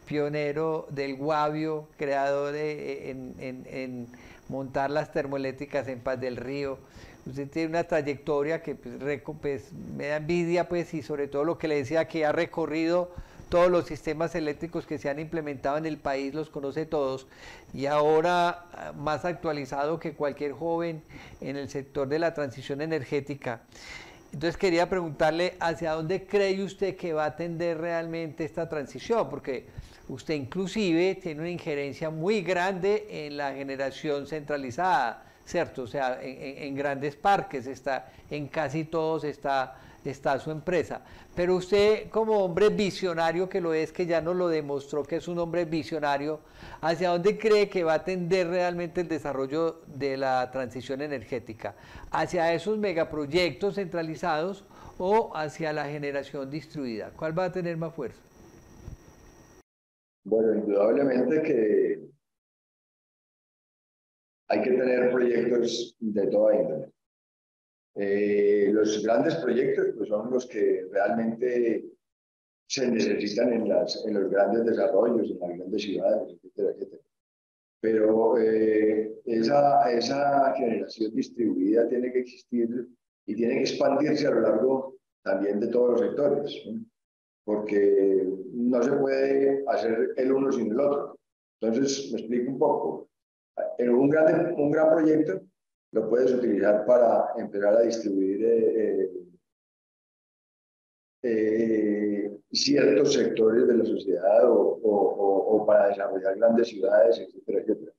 S1: pionero del Guavio, creador en montar las termoeléctricas en Paz del Río. Usted tiene una trayectoria que pues, me da envidia, pues, y sobre todo lo que le decía, que ha recorrido todos los sistemas eléctricos que se han implementado en el país, los conoce todos, y ahora más actualizado que cualquier joven en el sector de la transición energética. Entonces quería preguntarle hacia dónde cree usted que va a tender realmente esta transición, porque usted inclusive tiene una injerencia muy grande en la generación centralizada, ¿cierto? O sea, en grandes parques, en casi todos está su empresa. Pero usted, como hombre visionario que lo es, que ya nos lo demostró que es un hombre visionario, ¿hacia dónde cree que va a tender realmente el desarrollo de la transición energética? ¿Hacia esos megaproyectos centralizados o hacia la generación distribuida? ¿Cuál va a tener más fuerza?
S3: Bueno, indudablemente que hay que tener proyectos de toda índole. Los grandes proyectos pues, son los que realmente se necesitan en los grandes desarrollos, en las grandes ciudades, etcétera, etcétera. Pero esa generación distribuida tiene que existir y tiene que expandirse a lo largo también de todos los sectores, ¿no? Porque no se puede hacer el uno sin el otro. Entonces, me explico un poco. En un gran proyecto lo puedes utilizar para empezar a distribuir ciertos sectores de la sociedad o para desarrollar grandes ciudades, etcétera, etcétera.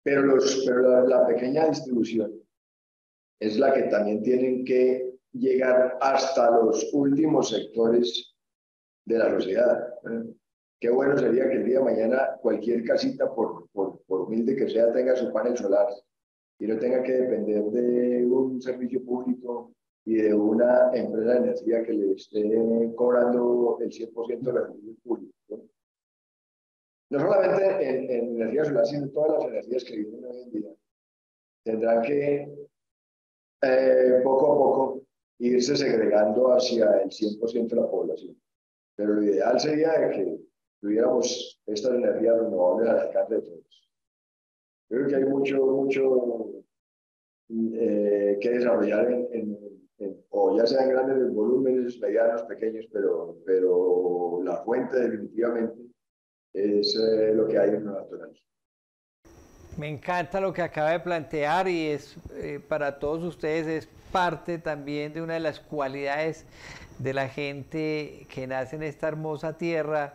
S3: Pero la pequeña distribución es la que también tienen que llegar hasta los últimos sectores de la sociedad. Qué bueno sería que el día de mañana cualquier casita, por humilde que sea, tenga su panel solar y no tenga que depender de un servicio público y de una empresa de energía que le esté cobrando el 100% de los servicios públicos, ¿no? No solamente en energía solar, sino en todas las energías que vienen hoy en día. Tendrán que poco a poco irse segregando hacia el 100% de la población. Pero lo ideal sería de que tuviéramos estas energías renovables al alcance de todos. Creo que hay mucho que desarrollar o ya sean grandes volúmenes, medianos, pequeños, pero la fuente definitivamente es lo que hay en lo natural.
S1: Me encanta lo que acaba de plantear y es para todos ustedes es parte también de una de las cualidades de la gente que nace en esta hermosa tierra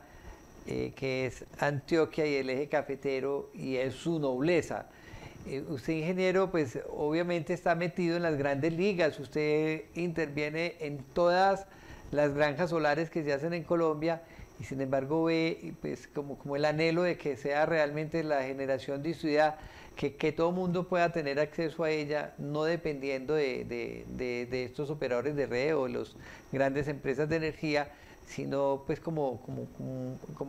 S1: que es Antioquia y el eje cafetero, y es su nobleza. Usted, ingeniero, pues obviamente está metido en las grandes ligas, usted interviene en todas las granjas solares que se hacen en Colombia, y sin embargo ve pues como el anhelo de que sea realmente la generación distribuida, que todo mundo pueda tener acceso a ella, no dependiendo de estos operadores de red o las grandes empresas de energía, sino pues como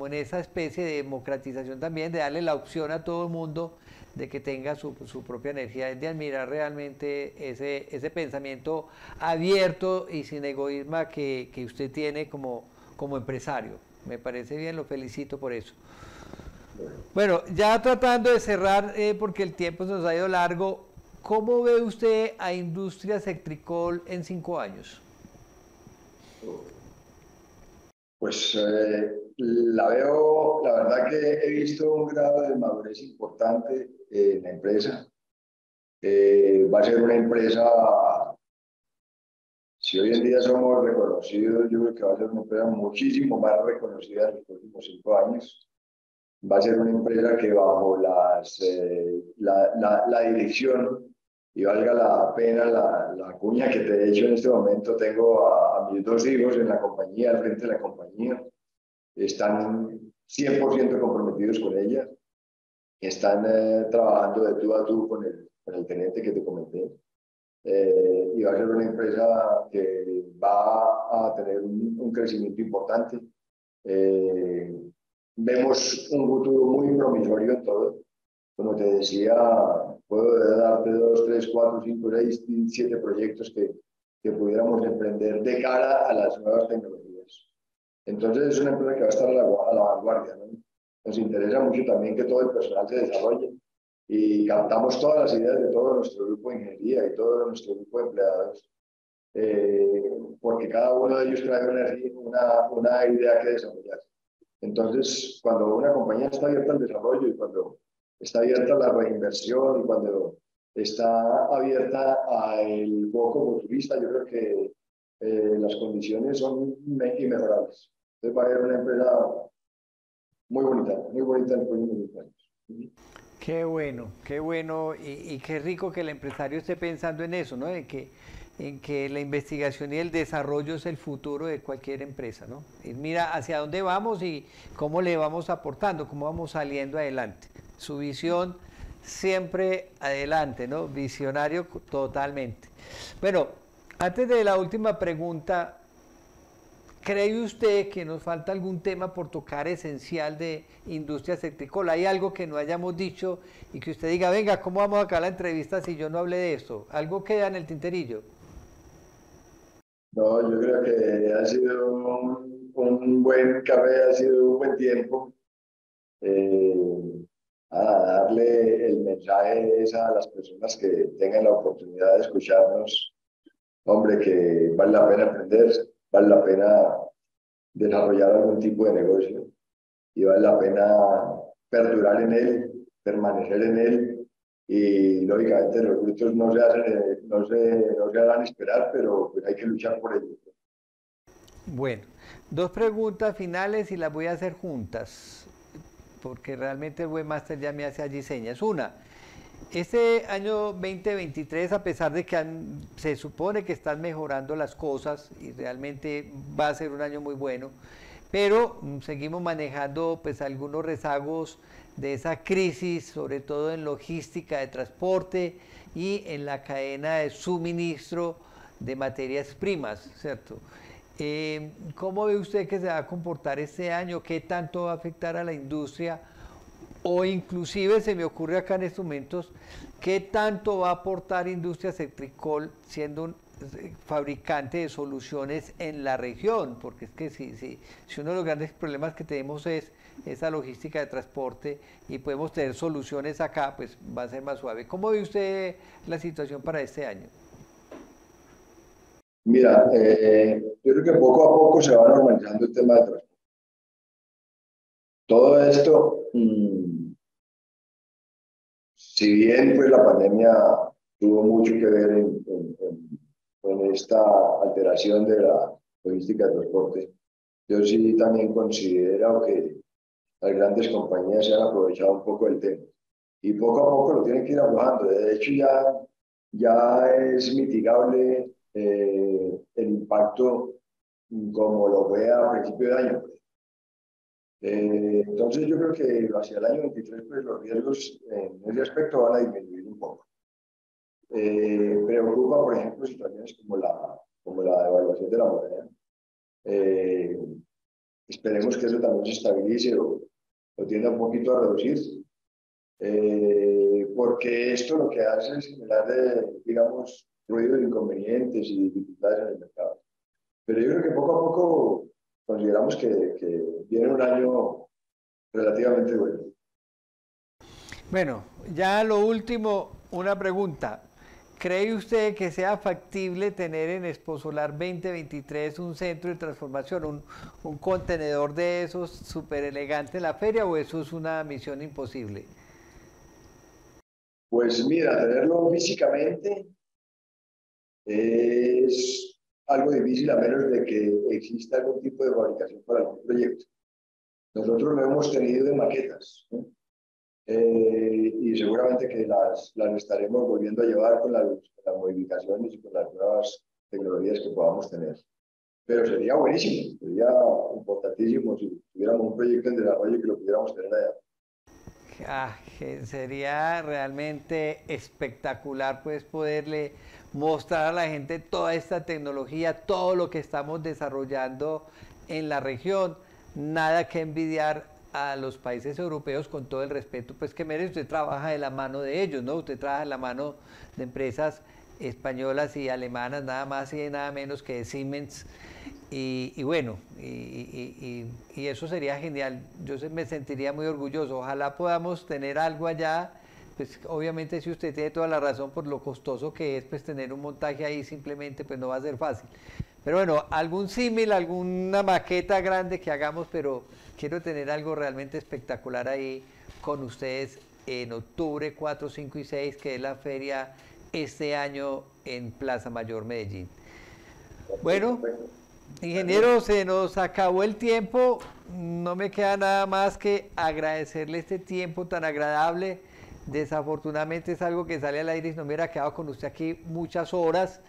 S1: en esa especie de democratización también, de darle la opción a todo el mundo de que tenga su propia energía. Es de admirar realmente ese pensamiento abierto y sin egoísmo que usted tiene como empresario. Me parece bien, lo felicito por eso. Bueno, ya tratando de cerrar, porque el tiempo se nos ha ido largo, ¿cómo ve usted a Industria Sectricol en 5 años?
S3: Pues la veo, la verdad que he visto un grado de madurez importante en la empresa. Va a ser una empresa, si hoy en día somos reconocidos, yo creo que va a ser una empresa muchísimo más reconocida en los próximos 5 años. Va a ser una empresa que bajo la dirección, y valga la pena la cuña que te he hecho en este momento, tengo a mis 2 hijos en la compañía, al frente de la compañía, están 100% comprometidos con ella, están trabajando de tú a tú con el teniente que te comenté, y va a ser una empresa que va a tener un crecimiento importante. Vemos un futuro muy promisorio en todo. Como te decía, puedo darte 2, 3, 4, 5, 6, 7 proyectos que pudiéramos emprender de cara a las nuevas tecnologías. Entonces es una empresa que va a estar a la vanguardia, ¿no? Nos interesa mucho también que todo el personal se desarrolle y captamos todas las ideas de todo nuestro grupo de ingeniería y todo nuestro grupo de empleados, porque cada uno de ellos trae una idea que desarrollar. Entonces, cuando una compañía está abierta al desarrollo y cuando está abierta a la reinversión y cuando está abierta al foco futurista, yo creo que las condiciones son inmejorables. Entonces va a haber una empresa muy bonita en los próximos años.
S1: Qué bueno y qué rico que el empresario esté pensando en eso, ¿no? En que la investigación y el desarrollo es el futuro de cualquier empresa, ¿no? Y mira hacia dónde vamos y cómo le vamos aportando, cómo vamos saliendo adelante. Su visión siempre adelante, ¿no? Visionario totalmente. Bueno, antes de la última pregunta, ¿cree usted que nos falta algún tema por tocar esencial de Industria Sectricol? ¿Hay algo que no hayamos dicho y que usted diga, venga, ¿cómo vamos a acabar la entrevista si yo no hablé de esto? ¿Algo queda en el tinterillo?
S3: No, yo creo que ha sido un buen café, ha sido un buen tiempo. A darle el mensaje es a las personas que tengan la oportunidad de escucharnos, hombre, que vale la pena aprender, vale la pena desarrollar algún tipo de negocio y vale la pena perdurar en él, permanecer en él y lógicamente los frutos no se harán esperar, pero pues hay que luchar por ello.
S1: Bueno, dos preguntas finales y las voy a hacer juntas, porque realmente el webmaster ya me hace allí señas. Una, este año 2023, a pesar de que se supone que están mejorando las cosas y realmente va a ser un año muy bueno, pero seguimos manejando pues algunos rezagos de esa crisis, sobre todo en logística de transporte y en la cadena de suministro de materias primas, ¿cierto? ¿Cómo ve usted que se va a comportar este año? ¿Qué tanto va a afectar a la industria? O inclusive se me ocurre acá en estos momentos, ¿qué tanto va a aportar Industria Cetricol siendo un fabricante de soluciones en la región? Porque es que si uno de los grandes problemas que tenemos es esa logística de transporte y podemos tener soluciones acá, pues va a ser más suave. ¿Cómo ve usted la situación para este año?
S3: Mira, yo creo que poco a poco se va normalizando el tema de transporte. Todo esto, si bien pues la pandemia tuvo mucho que ver en esta alteración de la logística de transporte, yo sí también considero que las grandes compañías se han aprovechado un poco del tema y poco a poco lo tienen que ir aflojando. De hecho, ya es mitigable el impacto como lo fue a principio de año. Entonces yo creo que hacia el año 23 pues, los riesgos en ese aspecto van a disminuir un poco. Preocupa, por ejemplo, situaciones como la devaluación de la moneda. Esperemos que eso también se estabilice o tienda un poquito a reducirse. Porque esto lo que hace es generar, digamos, ruido de inconvenientes y dificultades en el mercado. Pero yo creo que poco a poco consideramos que viene un año relativamente bueno.
S1: Bueno, ya lo último, una pregunta. ¿Cree usted que sea factible tener en Exposolar 2023 un centro de transformación, un contenedor de esos súper elegante en la feria o eso es una misión imposible?
S3: Pues mira, tenerlo físicamente es algo difícil a menos de que exista algún tipo de fabricación para algún proyecto. Nosotros lo hemos tenido de maquetas, ¿no? Y seguramente que las estaremos volviendo a llevar con las modificaciones y con las nuevas tecnologías que podamos tener. Pero sería buenísimo, sería importantísimo si tuviéramos un proyecto en desarrollo que lo pudiéramos tener allá.
S1: Que sería realmente espectacular pues poderle mostrar a la gente toda esta tecnología, todo lo que estamos desarrollando en la región. Nada que envidiar a los países europeos, con todo el respeto pues que merece. Usted trabaja de la mano de ellos, ¿no? Usted trabaja de la mano de empresas españolas y alemanas, nada más y nada menos que de Siemens. Y bueno, y eso sería genial. Yo me sentiría muy orgulloso. Ojalá podamos tener algo allá. Pues obviamente si usted tiene toda la razón por lo costoso que es, pues tener un montaje ahí simplemente pues no va a ser fácil. Pero bueno, algún símil, alguna maqueta grande que hagamos, pero quiero tener algo realmente espectacular ahí con ustedes en octubre 4, 5 y 6, que es la feria este año en Plaza Mayor Medellín. Bueno, ingeniero, se nos acabó el tiempo. No me queda nada más que agradecerle este tiempo tan agradable. Desafortunadamente es algo que sale al aire y no me hubiera quedado con usted aquí muchas horas.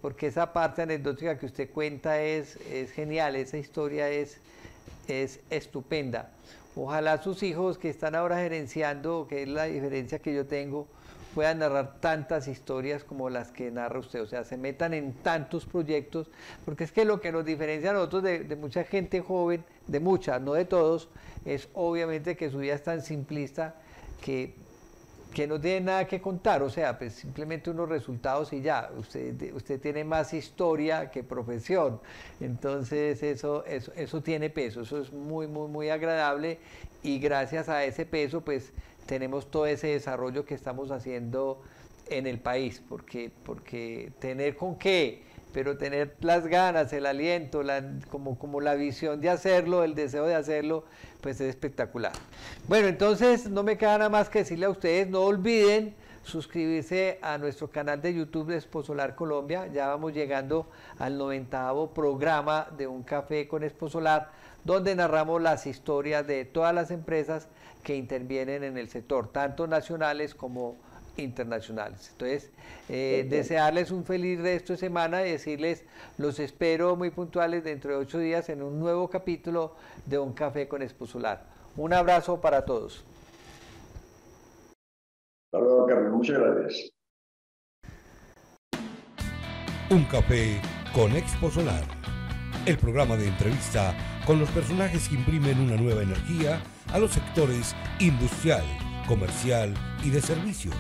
S1: Porque esa parte anecdótica que usted cuenta es genial, esa historia es estupenda. Ojalá sus hijos que están ahora gerenciando, que es la diferencia que yo tengo, puedan narrar tantas historias como las que narra usted, o sea, se metan en tantos proyectos, porque es que lo que nos diferencia a nosotros de mucha gente joven, de muchas, no de todos, es obviamente que su vida es tan simplista que que no tiene nada que contar, o sea, pues simplemente unos resultados y ya, usted tiene más historia que profesión, entonces eso tiene peso, eso es muy, muy, muy agradable, y gracias a ese peso, pues tenemos todo ese desarrollo que estamos haciendo en el país, porque tener con qué, pero tener las ganas, el aliento, como la visión de hacerlo, el deseo de hacerlo, pues es espectacular. Bueno, entonces no me queda nada más que decirle a ustedes, no olviden suscribirse a nuestro canal de YouTube de Exposolar Colombia. Ya vamos llegando al 90º programa de Un Café con Exposolar, donde narramos las historias de todas las empresas que intervienen en el sector, tanto nacionales como internacionales. Entonces, desearles un feliz resto de semana y decirles, los espero muy puntuales dentro de 8 días en un nuevo capítulo de Un Café con Exposolar. Un abrazo para todos.
S3: Hasta luego, Carlos. Muchas gracias.
S2: Un Café con Exposolar, el programa de entrevista con los personajes que imprimen una nueva energía a los sectores industrial, comercial y de servicios.